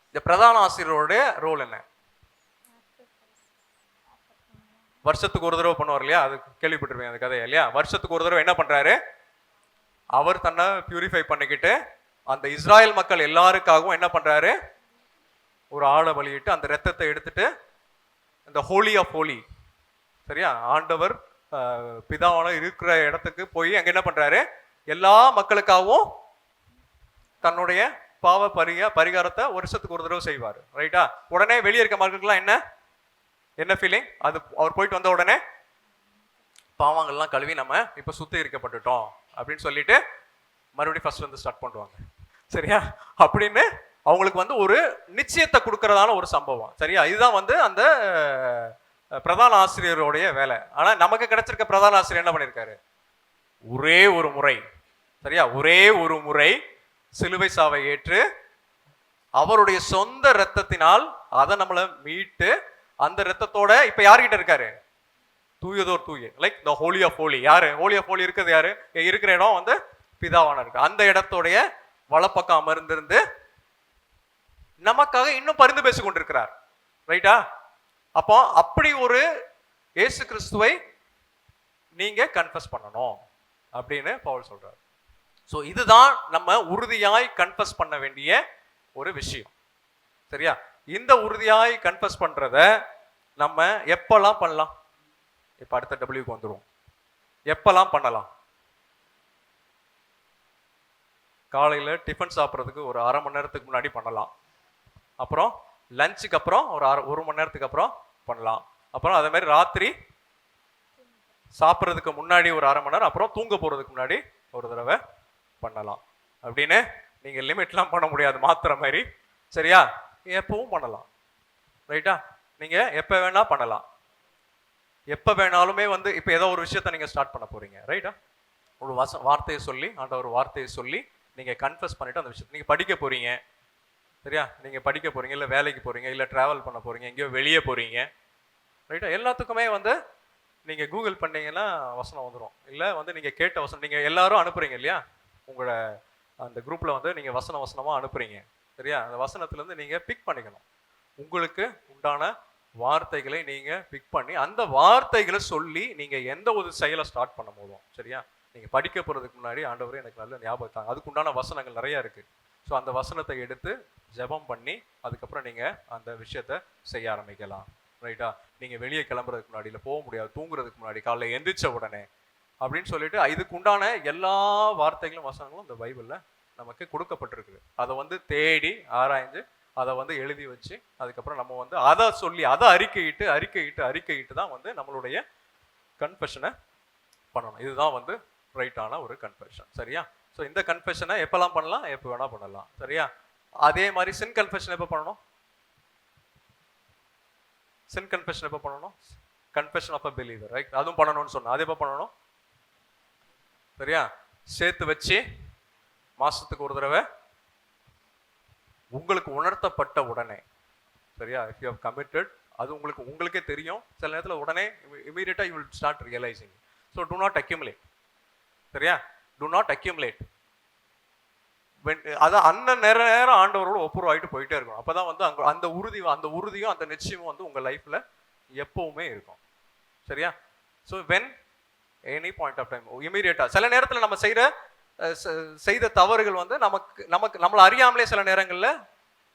இந்த பிரதான ஆசிரியருடைய ரோல் என்ன? வருஷத்துக்கு ஒரு தடவை பண்ணுவார் இல்லையா? அது கேள்விப்பட்டிருப்பீங்க அந்த கதையை இல்லையா? வருஷத்துக்கு ஒரு தடவை என்ன பண்றாரு? அவர் தன்னை பியூரிஃபை பண்ணிக்கிட்டு அந்த இஸ்ராயல் மக்கள் எல்லாருக்காகவும் என்ன பண்றாரு? ஒரு ஆளை பலியிட்டு அந்த ரத்தத்தை எடுத்துட்டு இந்த ஹோலி ஆஃப் ஹோலி, சரியா, ஆண்டவர் பிதாவான இருக்கிற இடத்துக்கு போய் அங்க என்ன பண்றாரு? எல்லா மக்களுக்காகவும் தன்னுடைய பாவ பரிகாரத்தை வருஷத்துக்கு ஒரு தடவை செய்வார். ரைட்டா? உடனே வெளியே இருக்க மக்களுக்குலாம் என்ன ஃபீலிங்? அது அவர் போயிட்டு வந்த உடனே பாவங்கள்லாம் கழுவி நம்ம இப்ப சுத்திகரிக்கப்பட்டுட்டோம் அப்படின்னு சொல்லிட்டு மறுபடியும் ஃபர்ஸ்ட் வந்து ஸ்டார்ட் பண்ணுவாங்க. சரியா? அப்படின்னு அவங்களுக்கு வந்து ஒரு நிச்சயத்தை கொடுக்கறதான ஒரு சம்பவம். சரியா? இதுதான் வந்து அந்த பிரதான ஆசிரியருடைய வேலை. ஆனா நமக்கு கிடைச்சிருக்க பிரதான ஆசிரியர் என்ன பண்ணிருக்காரு? ஒரே ஒரு முறை, சரியா, ஒரே ஒரு முறை சிலுவை சாவை ஏற்று அவருடைய சொந்த இரத்தத்தினால் அதை நம்மளை மீட்டு அந்த இரத்தத்தோட இப்ப யார்கிட்ட இருக்காரு? தூயதோர் தூய, like the holy of holy. யாரு ஹோலி ஆஃப் ஹோலி இருக்கிறது? யாரு இருக்கிற இடம் வந்து பிதாவான இருக்கு. அந்த இடத்தோடைய வலப்பக்கம் அமர்ந்திருந்து நமக்காக இன்னும் பரிந்து பேசிக் கொண்டிருக்கிறார். ரைட்டா? அப்போ அப்படி ஒரு இயேசு கிறிஸ்துவை நீங்க கன்ஃபஸ் பண்ணணும் அப்படின்னு பவுல் சொல்றார். ஸோ இதுதான் நம்ம உறுதியாய் கன்ஃபஸ் பண்ண வேண்டிய ஒரு விஷயம். சரியா? இந்த உறுதியாய் கன்ஃபஸ் பண்றத நம்ம எப்பெல்லாம் பண்ணலாம்? இப்ப அடுத்த டபிள்யூக்கு வந்துடும். எப்பெல்லாம் பண்ணலாம்? காலையில டிஃபன் சாப்பிட்றதுக்கு ஒரு அரை மணி நேரத்துக்கு முன்னாடி பண்ணலாம். அப்புறம் லஞ்சுக்கு அப்புறம் ஒரு மணி நேரத்துக்கு அப்புறம் பண்ணலாம். அப்புறம் அதே மாதிரி ராத்திரி சாப்பிட்றதுக்கு முன்னாடி ஒரு அரை மணி நேரம், அப்புறம் தூங்க போறதுக்கு முன்னாடி ஒரு தடவை பண்ணலாம். அப்படின்னு நீங்க லிமிட்லாம் பண்ண முடியாது, மாத்திர மாதிரி. சரியா? எப்பவும் பண்ணலாம். ரைட்டா? நீங்க எப்ப வேணா பண்ணலாம். எப்போ வேணாலுமே வந்து இப்போ ஏதோ ஒரு விஷயத்த நீங்கள் ஸ்டார்ட் பண்ண போறீங்க, ரைட்டா? ஒரு வார்த்தையை சொல்லி ஒரு வார்த்தையை சொல்லி நீங்கள் கன்ஃபஸ் பண்ணிட்டு அந்த விஷயத்தை நீங்கள் படிக்க போறீங்க, சரியா? நீங்கள் படிக்க போறீங்க, இல்லை வேலைக்கு போறீங்க, இல்லை ட்ராவல் பண்ண போறீங்க, எங்கேயோ வெளியே போறீங்க, ரைட்டா? எல்லாத்துக்குமே வந்து நீங்கள் கூகுள் பண்ணீங்கன்னா வசனம் வந்துடும். இல்லை வந்து நீங்கள் கேட்ட வசனம் நீங்கள் எல்லாரும் அனுப்புறீங்க இல்லையா? உங்களோட அந்த குரூப்பில் வந்து நீங்கள் வசனமாக அனுப்புறீங்க, சரியா? அந்த வசனத்துலேருந்து நீங்கள் பிக் பண்ணிக்கணும். உங்களுக்கு உண்டான வார்த்தைகளை நீங்கள் பிக் பண்ணி அந்த வார்த்தைகளை சொல்லி நீங்கள் எந்த ஒரு செயலை ஸ்டார்ட் பண்ண போதும், சரியா? நீங்கள் படிக்க போகிறதுக்கு முன்னாடி ஆண்டவரே எனக்கு நல்ல ஞாபகம் தாங்க, அதுக்கு உண்டான வசனங்கள் நிறையா இருக்குது. ஸோ அந்த வசனத்தை எடுத்து ஜெபம் பண்ணி அதுக்கப்புறம் நீங்கள் அந்த விஷயத்த செய்ய ஆரம்பிக்கலாம், ரைட்டா? நீங்கள் வெளியே கிளம்புறதுக்கு முன்னாடி, இல்லை போக முடியாது, தூங்குறதுக்கு முன்னாடி, காலைல எந்திரிச்ச உடனே அப்படின்னு சொல்லிட்டு இதுக்கு உண்டான எல்லா வார்த்தைகளும் வசனங்களும் இந்த பைபிளில் நமக்கு கொடுக்கப்பட்டிருக்குது. அதை வந்து தேடி ஆராய்ஞ்சு அதை வந்து எழுதி வச்சு அதுக்கப்புறம் நம்ம வந்து அதை சொல்லி அதை அறிக்கையிட்டு தான் வந்து நம்மளுடைய கன்ஃபெஷனை பண்ணணும். இதுதான் வந்து ரைட்டான ஒரு கன்ஃபெஷன், சரியா? ஸோ இந்த கன்ஃபெஷனை எப்பெல்லாம் பண்ணலாம், எப்போ வேணா பண்ணலாம், சரியா? அதே மாதிரி சின் கன்ஃபெஷன் எப்போ பண்ணணும்? சின் கன்ஃபெஷன் எப்போ பண்ணணும்? Confession of a believer, right? அதுவும் பண்ணணும்னு சொன்னா அது எப்போ பண்ணணும், சரியா? சேர்த்து வச்சு மாசத்துக்கு ஒரு தடவை உங்களுக்கு உணர்த்தப்பட்ட உடனே, சரியா? இஃப் யூ ஹவ் கமிட்டட், அது உங்களுக்கே தெரியும். சில நேரத்தில் உடனே இமீடியட்டா you will start realising. So do not accumulate, சரியா? Do not accumulate. அதான் அந்த நேரம் ஆண்டவரோட ஒப்புரவாயிட்டு போயிட்டே இருக்கும். அப்பதான் வந்து அந்த உறுதியும் அந்த நிச்சயமும் வந்து உங்க லைஃப்ல எப்பவுமே இருக்கும், சரியா? So when any point of time இமீடியட்டா சில நேரத்தில் நம்ம செய்த தவறுகள் வந்து நம்மளை அறியாமலே சில நேரங்களில்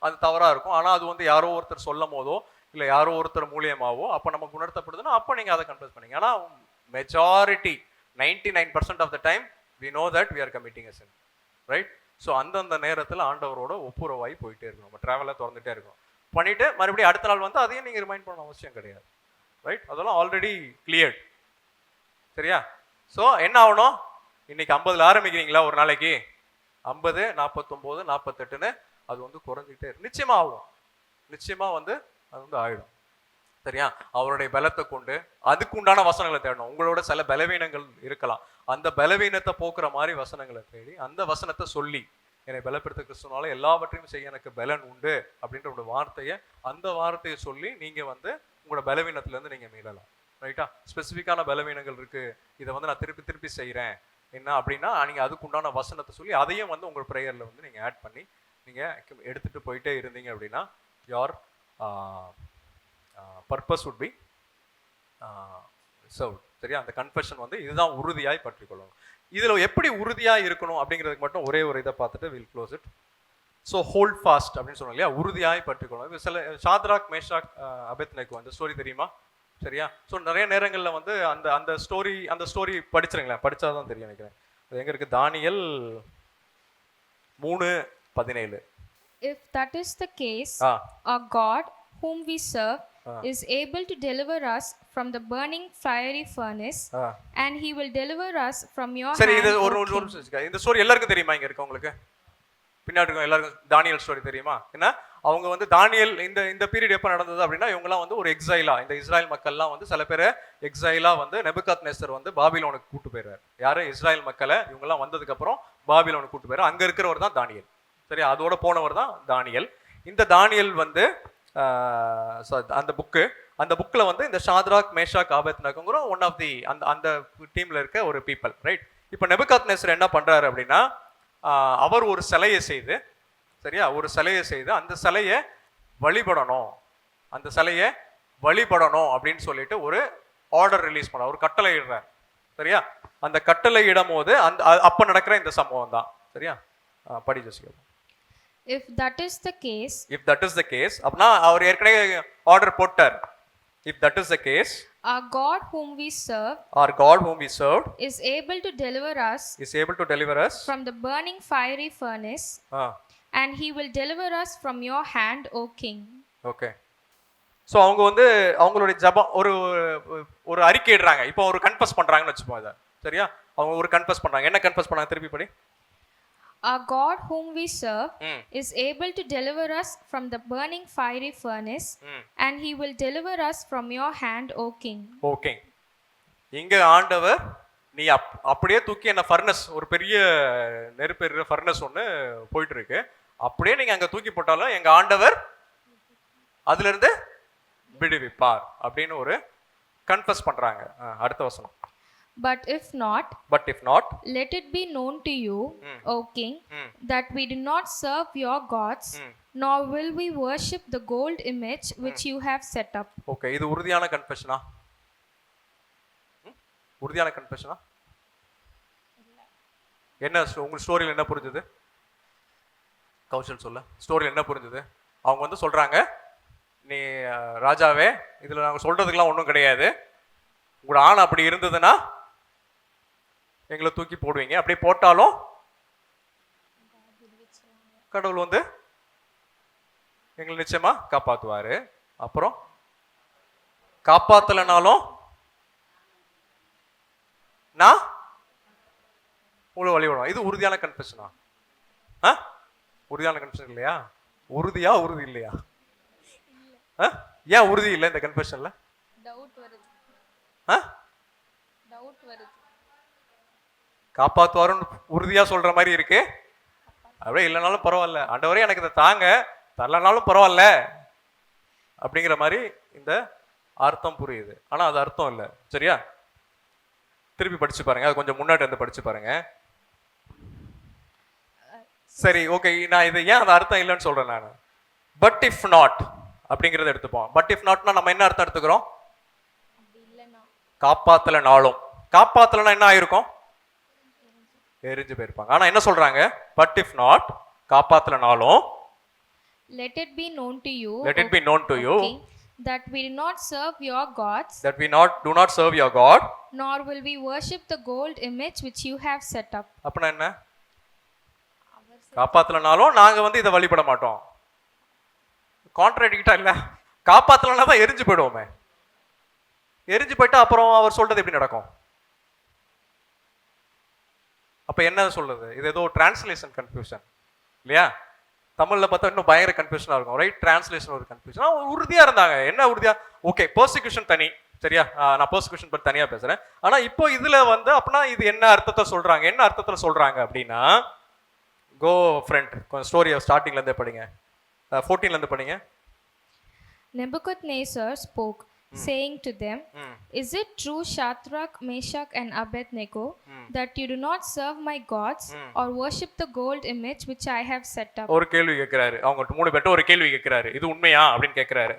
அது தவறாக இருக்கும். ஆனால் அது வந்து யாரோ ஒருத்தர் சொல்லும் போதோ இல்லை யாரோ ஒருத்தர் மூலியமாவோ அப்போ நமக்கு உணர்த்தப்படுதுன்னா அப்போ நீங்கள் அதை கன்ஃபஸ் பண்ணீங்க. ஆனால் majority 99% of the time we know that we are committing a sin, right? So அந்தந்த நேரத்தில் ஆண்டவரோட ஒப்புரவாகி போயிட்டே இருக்கணும். நம்ம ட்ராவலை திறந்துட்டே இருக்கணும். பண்ணிட்டு மறுபடியும் அடுத்த நாள் வந்து அதையும் நீங்கள் ரிமைண்ட் பண்ண அவசியம் கிடையாது, ரைட்? அதெல்லாம் ஆல்ரெடி கிளியர்ட், சரியா? ஸோ என்ன ஆகணும், இன்னைக்கு 50 ஆரம்பிக்கிறீங்களா ஒரு நாளைக்கு, 50, 49, 48ன்னு அது வந்து குறைஞ்சிக்கிட்டே இருக்கு. நிச்சயமா ஆகும், நிச்சயமா வந்து அது வந்து ஆயிடும், சரியா? அவருடைய பலத்தை கொண்டு அதுக்கு உண்டான வசனங்களை தேடணும். உங்களோட சில பலவீனங்கள் இருக்கலாம், அந்த பலவீனத்தை போக்குற மாதிரி வசனங்களை தேடி அந்த வசனத்தை சொல்லி என்னை பலப்படுத்த கிறிஸ்துனால எல்லாவற்றையும் செய்ய எனக்கு பலன் உண்டு அப்படின்ற ஒரு அந்த வார்த்தையை சொல்லி நீங்க வந்து உங்களோட பலவீனத்திலேருந்து நீங்க மீளலாம், ரைட்டா? ஸ்பெசிஃபிக்கான பலவீனங்கள் இருக்கு, இதை வந்து நான் திருப்பி செய்கிறேன் என்ன அப்படின்னா நீங்கள் அதுக்கு உண்டான வசனத்தை சொல்லி அதையும் வந்து உங்கள் ப்ரேயரில் வந்து நீங்கள் ஆட் பண்ணி நீங்கள் எடுத்துகிட்டு போயிட்டே இருந்தீங்க அப்படின்னா your purpose would be served, சரியா? அந்த கன்ஃபெஷன் வந்து இதுதான் உறுதியாய் பற்றிக்கொள்ளணும். இதில் எப்படி உறுதியாக இருக்கணும் அப்படிங்கிறதுக்கு மட்டும் ஒரே ஒரு இதை பார்த்துட்டு will close it. So hold fast அப்படின்னு சொன்னோம் இல்லையா, உறுதியாய் பற்றிக்கொள்ளணும். இது சில ஷாத்ராக் மேஷாக் அபேத்நேகோ அந்த ஸ்டோரி தெரியுமா, சரியா? ஸோ நிறைய நேரங்களில் வந்து அந்த ஸ்டோரி படிச்சிருங்களேன், படித்தாதான் தெரியும் நினைக்கிறேன். அது எங்கே இருக்குது, Daniel 3:17. If that is the case, our God whom we serve is able to deliver us from the burning fiery furnace, and he will deliver us from your hand. சரி, இது ஒரு இந்த ஸ்டோரி எல்லாருக்கும் தெரியுமா? இங்க இருக்க உங்களுக்கு பின்னாடி இருக்கும் எல்லாருக்கும் தானியல் ஸ்டோரி தெரியுமா? என்ன அவங்க வந்து தானியல் இந்த பீரியட் எப்போ நடந்தது அப்படின்னா இவங்கெல்லாம் வந்து ஒரு எக்ஸைலா, இந்த இஸ்ராயல் மக்கள்லாம் வந்து சில பேர் எக்ஸைலா வந்து நெபுகாத்நேசர் வந்து பாபிலோனுக்கு கூட்டு போயிடுறாரு. யாரு? இஸ்ராயல் மக்களை இவங்கெல்லாம் வந்ததுக்கு அப்புறம் பாபிலோனுக்கு கூட்டு போயிடுறாரு. அங்க இருக்கிறவர் தான் தானியல், சரி? அதோட போனவர் தான் தானியல். இந்த தானியல் வந்து அந்த புக்ல வந்து இந்த ஷாத்ராக் மேஷாக் ஆபேத்நேகோங்கிற ஒன் ஆஃப் தி அந்த டீம்ல இருக்க ஒரு பீப்பிள், ரைட்? இப்போ நெபுகாத்நேசர் என்ன பண்றாரு அப்படின்னா அவர் ஒரு சிலையை செய்து, சரியா, ஒரு சிலையை செய்து அந்த சிலையை வழிபடணும் அப்படின்னு சொல்லிட்டு ஒரு ஆர்டர் ரிலீஸ் பண்ண, ஒரு கட்டளை இடுறார், சரியா? அந்த கட்டளை இடும் போது அப்ப நடக்கிற இந்த சம்பவம் தான், சரியா? படி Jessica. If that is the case, அப்படின்னா அவர் ஏற்கனவே ஆர்டர் போட்டார். If that is the case, our God whom we served is able to deliver us from the burning fiery furnace, and he will deliver us from your hand, O king. Okay. So அவங்க வந்து அவங்களுடைய ஜபம் ஒரு அறிக்கை இடுறாங்க. இப்போ ஒரு confuse பண்றாங்கன்னு வச்சுப்போம் இதை, சரியா? அவங்க ஒரு கன்ஃபஸ் பண்றாங்க. என்ன கன்ஃபஸ் பண்ணாங்க? திருப்பி படி. Our God whom we serve ம் is able to deliver us from the burning fiery furnace, ம் and he will deliver us from your hand, O king. Okay. இங்க ஆண்டவர் நீ அப்படியே தூக்கி என்ன ஃபர்னஸ், ஒரு பெரிய நெருப்பெரிய ஃபர்னஸ் ஒன்று போயிட்டு இருக்கு, அப்படியே நீங்க அங்க தூக்கி போட்டாலும் எங்க ஆண்டவர் அதுல இருந்து விடுவிப்பார் அப்படின்னு ஒரு கன்ஃபஸ் பண்றாங்க. அடுத்த வசனம். But if not, let it be known to you, O king, that we do not serve your gods, nor will we worship the gold image which you have set up. Okay, இது உறுதியான கன்ஃபெஷனா? உறுதியான கன்ஃபெஷனா? என்ன உங்க ஸ்டோரியில் என்ன புரிஞ்சுது? கௌஷல் சொல்ல, ஸ்டோரியில் என்ன புரிஞ்சுது? அவங்க வந்து சொல்றாங்க, நீ ராஜாவே இதுல நாங்கள் சொல்றதுக்கெல்லாம் ஒன்றும் கிடையாது, உங்களோட ஆணை அப்படி இருந்ததுன்னா எங்களை தூக்கி போடுவீங்க, அப்படியே போட்டாலும் கடவுள் வந்து எங்களை நிச்சயமா காப்பாத்துவாரு, அப்புறம் காப்பாத்தலைனாலும் நான் உங்களை வழிவிடுவோம். இது உறுதியான கன்ஃபெஷனா? உறுதியான கன்ஃபெஷன் இல்லையா? உறுதியா உறுதி இல்லையா? ஏன் உறுதி இல்லை இந்த கன்ஃபெஷன்ல? டவுட் வருது. காப்பாத்துவாருன்னு உறுதியா சொல்ற மாதிரி இருக்கு. அப்படியே இல்லைனாலும் பரவாயில்ல, ஆண்டவரே எனக்கு இதை தாங்க, தரலனாலும் பரவாயில்ல அப்படிங்கிற மாதிரி இந்த அர்த்தம் புரியுது. ஆனா அது அர்த்தம் இல்லை. சரியா? திருப்பி படிச்சு பாருங்க, அது கொஞ்சம் முன்னாடி வந்து படிச்சு பாருங்க. சரி, ஓகே, நான் இது ஏன் அது அர்த்தம் இல்லைன்னு சொல்றேன் நான். பட் இஃப் நாட் அப்படிங்கறத எடுத்துப்போம். பட் இஃப் நாட்னா நம்ம என்ன அர்த்தம் எடுத்துக்கிறோம்? காப்பாத்தலனாலும். காப்பாத்தலனா என்ன ஆயிருக்கும்? எரிஞ்சு போயிருப்பாங்க. ஆனா என்ன சொல்றாங்க? பட் இஃப் நாட், காப்பாத்தலனாலும் let it be known to you, okay, that we do not serve your gods, do not serve your god, nor will we worship the gold image which you have set up. அப்பனா என்ன? காப்பாத்தலனாலும் நாங்க வந்து இதை வழிபட மாட்டோம். கான்ட்ராடிக்டா இல்ல? காப்பாத்தலனா தான் எரிஞ்சு போயிடுவோமே. எரிஞ்சு போயிட்டா அப்புறம் அவர் சொல்றது எப்படி நடக்கும்? அப்ப என்ன சொல்றது? இது ஏதோ டிரான்ஸ்லேஷன் கன்ஃபியூஷன் இல்லையா? தமிழ்ல பார்த்தா இன்னும் பயங்கர கன்ஃபியூஷனா இருக்கும். ரைட், டிரான்ஸ்லேஷன் ஒரு கன்ஃபியூஷன். உறுதியா இருந்தாங்க. என்ன உறுதியா? ஓகே, பெர்சிக்யூஷன் தனி, சரியா? நான் பெர்சிக்யூஷன் பத்தி தனியா பேசுறேன். ஆனா இப்போ இதுல வந்து அப்படின்னா இது என்ன அர்த்தத்தை சொல்றாங்க? என்ன அர்த்தத்துல சொல்றாங்க அப்படின்னா, கோ ஃப்ரெண்ட், கொஞ்சம் ஸ்டோரியை ஸ்டார்டிங்ல இருந்தே படிங்க, 14ல இருந்து படிங்க. Nebuchadnezzar spoke, saying to them, is it true, Shadrach, Meshach and Abednego, that you do not serve my gods or worship the gold image which I have set up? ஒரு கேள்வி கேக்குறாரு. அவங்க மூணு பேர்ட்ட ஒரு கேள்வி கேக்குறாரு. இது உண்மையா அப்படின்னு கேக்குறாரு.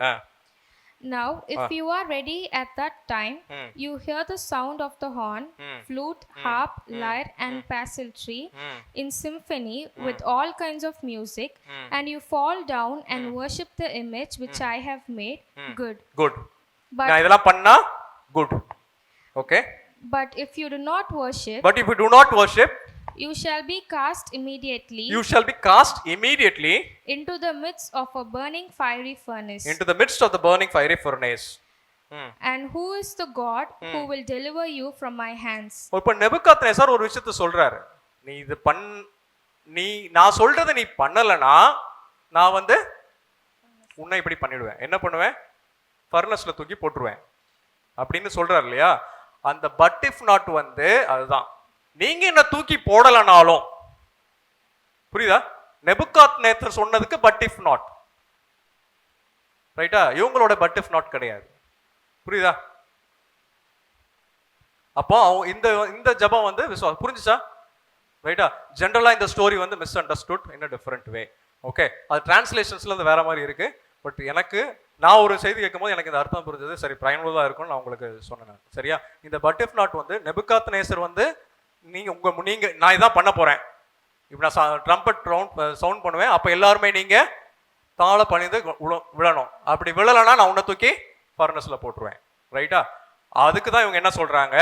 Now if you are ready at that time, you hear the sound of the horn, flute, harp, lyre and psaltery in symphony with all kinds of music, and you fall down and worship the image which I have made. Good. நான் இதெல்லாம் பண்ணா good. Okay. But if you do not worship, you shall be cast immediately into the midst of a burning fiery furnace. And who is the God who will deliver you from my hands? இப்ப நெபுகாத்நேசர் ஒரு விஷயத்தை சொல்றாரு. நீ நான் சொல்றதை நீ பண்ணலனா நான் வந்து உன்னை இப்படி பண்ணிடுவேன். என்ன பண்ணுவேன்? ஃபர்னஸ்ல தூக்கி போட்டுருவேன் அப்படின்னு சொல்றாரு இல்லையா? அந்த பட் இஃப் நாட் வந்து அதுதான். நீங்க என்ன தூக்கி போடலனாலும், புரியுதா? நெபுகாத்நேசர் சொன்னதுக்கு பட் இஃப் நாட், ரைட்டா? இவங்களோட பட் இஃப் நாட் கிடையாது. புரியுதா? அப்போ இந்த இந்த ஜபம் வந்து விசுவாசம். புரிஞ்சுச்சா? ரைட்டா? ஜென்ரலா இந்த ஸ்டோரி வந்து மிஸ் அண்டர்ஸ்டுட் இன் அ டிஃபரெண்ட் வே. ஓகே, அது டிரான்ஸ்லேஷன்ஸ்ல அது வேற மாதிரி இருக்கு. பட் எனக்கு நான் ஒரு செய்தி கேட்கும்போது எனக்கு இந்த அர்த்தம் புரிஞ்சது. சரி, பயனுள்ளதா இருக்கும்னு நான் உங்களுக்கு சொன்னேன். சரியா? இந்த பட் இஃப் நாட் வந்து நெபுகாத்நேசர் வந்து நீங்க நான் இதான் பண்ண போறேன், இப்ப நான் ட்ரம்பட் சவுண்ட் பண்ணுவேன், அப்ப எல்லாருமே நீங்க தாள பணிந்து விழணும். அப்படி விழலைன்னா நான் உன்னை தூக்கி ஃபர்னஸ்ல போட்டுருவேன். ரைட்டா? அதுக்கு தான் இவங்க என்ன சொல்றாங்க,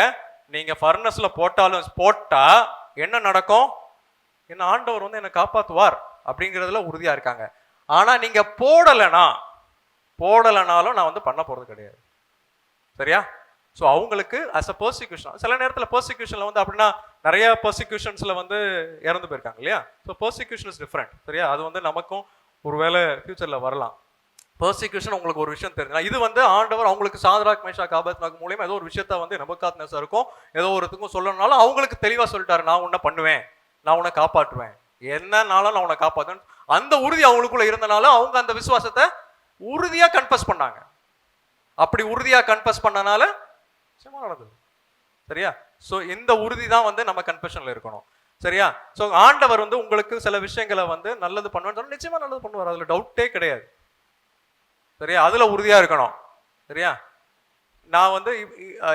நீங்க ஃபர்னஸ்ல போட்டா என்ன நடக்கும்? என்ன ஆண்டவர் வந்து என்னை காப்பாத்துவார் அப்படிங்கிறதுல உறுதியா இருக்காங்க. ஆனா நீங்க போடலைனாலும் நான் வந்து பண்ண போறது கிடையாது. சரியா? ஸோ அவங்களுக்கு அஸ் அ பர்சிக்யூஷன், சில நேரத்தில் பர்சிக்யூஷனில் வந்து அப்படின்னா நிறைய பர்சிக்யூஷன்ஸில் வந்து இறந்து போயிருக்காங்க இல்லையா. ஸோ பர்சிக்யூஷன் இஸ் டிஃப்ரெண்ட் சரியா. அது வந்து நமக்கும் ஒருவேளை ஃபியூச்சரில் வரலாம். பர்சிக்யூஷன் உங்களுக்கு ஒரு விஷயம் தெரிஞ்சா, இது வந்து ஆண்டவர் அவங்களுக்கு சாத்ராக் மேஷாக் ஆபேத்நேகோ மூலியமா ஏதோ ஒரு விஷயத்த வந்து நேபுகாத்நேசருக்கும் ஏதோ ஒருத்துக்கும் சொல்லணும்னாலும் அவங்களுக்கு தெளிவாக சொல்லிட்டாரு, நான் உன்னை பண்ணுவேன், நான் உன்னை காப்பாற்றுவேன், என்னன்னாலும் நான் உன்னை காப்பாற்றுவேன். அந்த உறுதி அவங்களுக்குள்ள இருந்தனால அவங்க அந்த விசுவாசத்தை உறுதியாக கன்ஃபஸ் பண்ணாங்க. அப்படி உறுதியாக கன்ஃபஸ் பண்ணனால நிச்சயமா நடந்தது சரியா. ஸோ இந்த உறுதி தான் வந்து நம்ம கன்ஃபெஷனில் இருக்கணும் சரியா. ஸோ ஆண்டவர் வந்து உங்களுக்கு சில விஷயங்களை வந்து நல்லது பண்ணுவேன்னு சொன்னா நிச்சயமா நல்லது பண்ணுவார், அதில் டவுட்டே கிடையாது சரியா. அதுல உறுதியா இருக்கணும் சரியா. நான் வந்து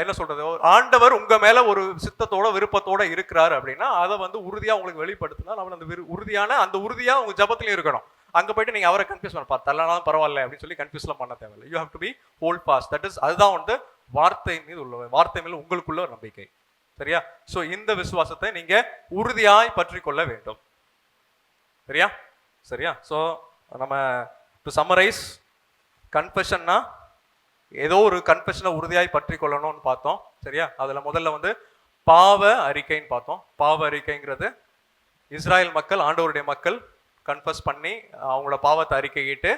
என்ன சொல்றது, ஆண்டவர் உங்க மேல ஒரு சித்தத்தோட விருப்பத்தோட இருக்கிறாரு அப்படின்னா அதை வந்து உறுதியா உங்களுக்கு வெளிப்படுத்தினா நம்ம அந்த உறுதியான அந்த உறுதியா உங்க ஜபத்திலையும் இருக்கணும். அங்க போயிட்டு நீங்க அவரை கன்ஃபியூஸ் பண்ண தள்ளனாலும் பரவாயில்ல அப்படின்னு சொல்லி கன்ஃபியூஸ்லாம் பண்ண தேவையில்லை. You have to be hold fast. That is அதுதான் வந்து வார்த்தை மீது உள்ள வார்த்தை மேல உங்களுக்குள்ள ஒரு நம்பிக்கை சரியா. ஸோ இந்த விசுவாசத்தை நீங்க உறுதியாய் பற்றி கொள்ள வேண்டும் சரியா சரியா. ஸோ நம்ம டு சம்மரைஸ், கன்ஃபெஷன்னா ஏதோ ஒரு கன்ஃபெஷனை உறுதியாய் பற்றி கொள்ளணும்னு பார்த்தோம் சரியா. அதில் முதல்ல வந்து பாவ அறிக்கைன்னு பார்த்தோம். பாவ அறிக்கைங்கிறது இஸ்ராயல் மக்கள், ஆண்டவருடைய மக்கள் கன்ஃபஸ் பண்ணி அவங்களோட பாவத்தை அறிக்கையிட்டு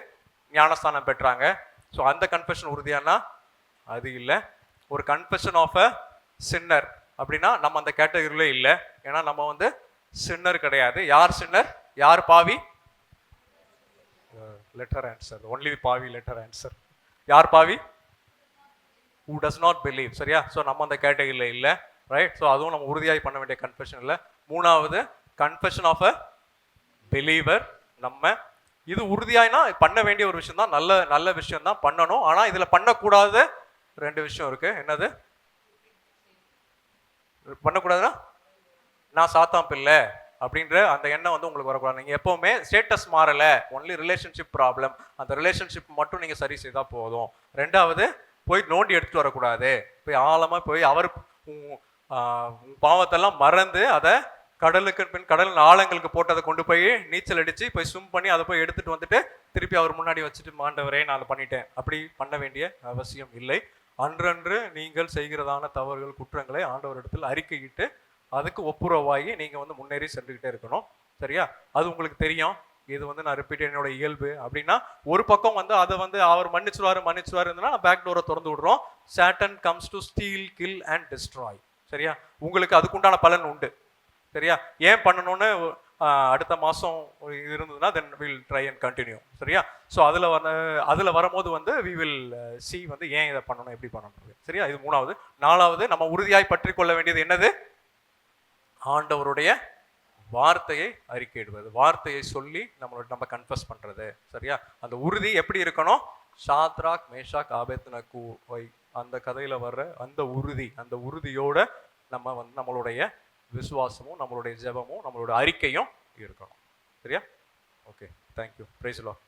ஞானஸ்தானம் பெற்றாங்க. ஸோ அந்த கன்ஃபெஷன் உறுதியானா அது இல்லை. ஒரு கன்ஃபெஷன் ஆஃப் அ சின்னர் அப்படின்னா நம்ம அந்த கேட்டகரியிலே இல்லை. ஏன்னா நம்ம வந்து சின்னர் கிடையாது. யார் சின்னர், யார் பாவி? லெட்டர் ஆன்சர், ஒன்லி பாவி லெட்டர் ஆன்சர். யார் பாவி? who does not believe சரியா. ஸோ நம்ம அந்த கேட்டகரியில் இல்லை ரைட். ஸோ அதுவும் நம்ம உறுதியாய் பண்ண வேண்டிய கன்ஃபெஷன் இல்லை. மூணாவது கன்ஃபெஷன் ஆஃப் அ பிலீவர். நம்ம இது உறுதியாய்னா பண்ண வேண்டிய ஒரு விஷயம் தான், நல்ல நல்ல விஷயம் தான் பண்ணணும். ஆனால் இதில் பண்ணக்கூடாத ரெண்டு விஷயம் இருக்கு. என்னது பண்ணக்கூடாதுன்னா, நான் சாத்தான் பிள்ளை அப்படின்ற அந்த எண்ணம் வந்து உங்களுக்கு வரக்கூடாது. நீங்கள் எப்போவுமே ஸ்டேட்டஸ் மாறலை, ஒன்லி ரிலேஷன்ஷிப் ப்ராப்ளம், அந்த ரிலேஷன்ஷிப் மட்டும் நீங்கள் சரி செய்தால் போதும். ரெண்டாவது போய் நோண்டி எடுத்துட்டு வரக்கூடாது. போய் ஆழமாக போய் அவர் பாவத்தெல்லாம் மறந்து அதை கடலுக்கு பின் கடல் ஆழங்களுக்கு போட்டு அதை கொண்டு போய் நீச்சல் அடித்து போய் ஸ்விம் பண்ணி அதை போய் எடுத்துட்டு வந்துட்டு திருப்பி அவர் முன்னாடி வச்சுட்டு மாண்டவரே நான் அதை பண்ணிட்டேன் அப்படி பண்ண வேண்டிய அவசியம் இல்லை. அன்றன்று நீங்கள் செய்கிறதான தவறுகள் குற்றங்களை ஆண்டவரிடத்தில் அறிக்கையிட்டு அதுக்கு ஒப்புரவாகி நீங்கள் வந்து முன்னேறி சென்றுக்கிட்டே இருக்கணும் சரியா. அது உங்களுக்கு தெரியும். இது வந்து நான் ரிப்பீட் என்னோட இயல்பு அப்படின்னா ஒரு பக்கம் வந்து அதை வந்து அவர் மன்னிச்சுவாரு இருந்ததுன்னா பேக் டோரை திறந்து விடுறோம். Satan comes to steal, kill and destroy சரியா. உங்களுக்கு அதுக்குண்டான பலன் உண்டு சரியா. ஏன் பண்ணணும்னு அடுத்த மாதம் இது இருந்ததுன்னா then will try and continue சரியா. ஸோ அதில் வரும்போது வந்து வி வில் சி வந்து ஏன் இதை பண்ணணும் எப்படி பண்ணணும் சரியா. இது மூணாவது. நாலாவது நம்ம உறுதியாய் பற்றி கொள்ள வேண்டியது என்னது, ஆண்டவருடைய வார்த்தையை அறிக்கையிடுவது, வார்த்தையை சொல்லி நம்ம கன்ஃபஸ் பண்றது சரியா. அந்த உறுதி எப்படி இருக்கணும், சாத்ராக் மேஷாக் ஆபேத்நேகோவை அந்த கதையில வர்ற அந்த உறுதி, அந்த உறுதியோட நம்ம வந்து நம்மளுடைய விசுவாசமும் நம்மளுடைய ஜெபமும் நம்மளுடைய அறிக்கையும் இருக்கணும் சரியா. Okay, thank you, praise the Lord.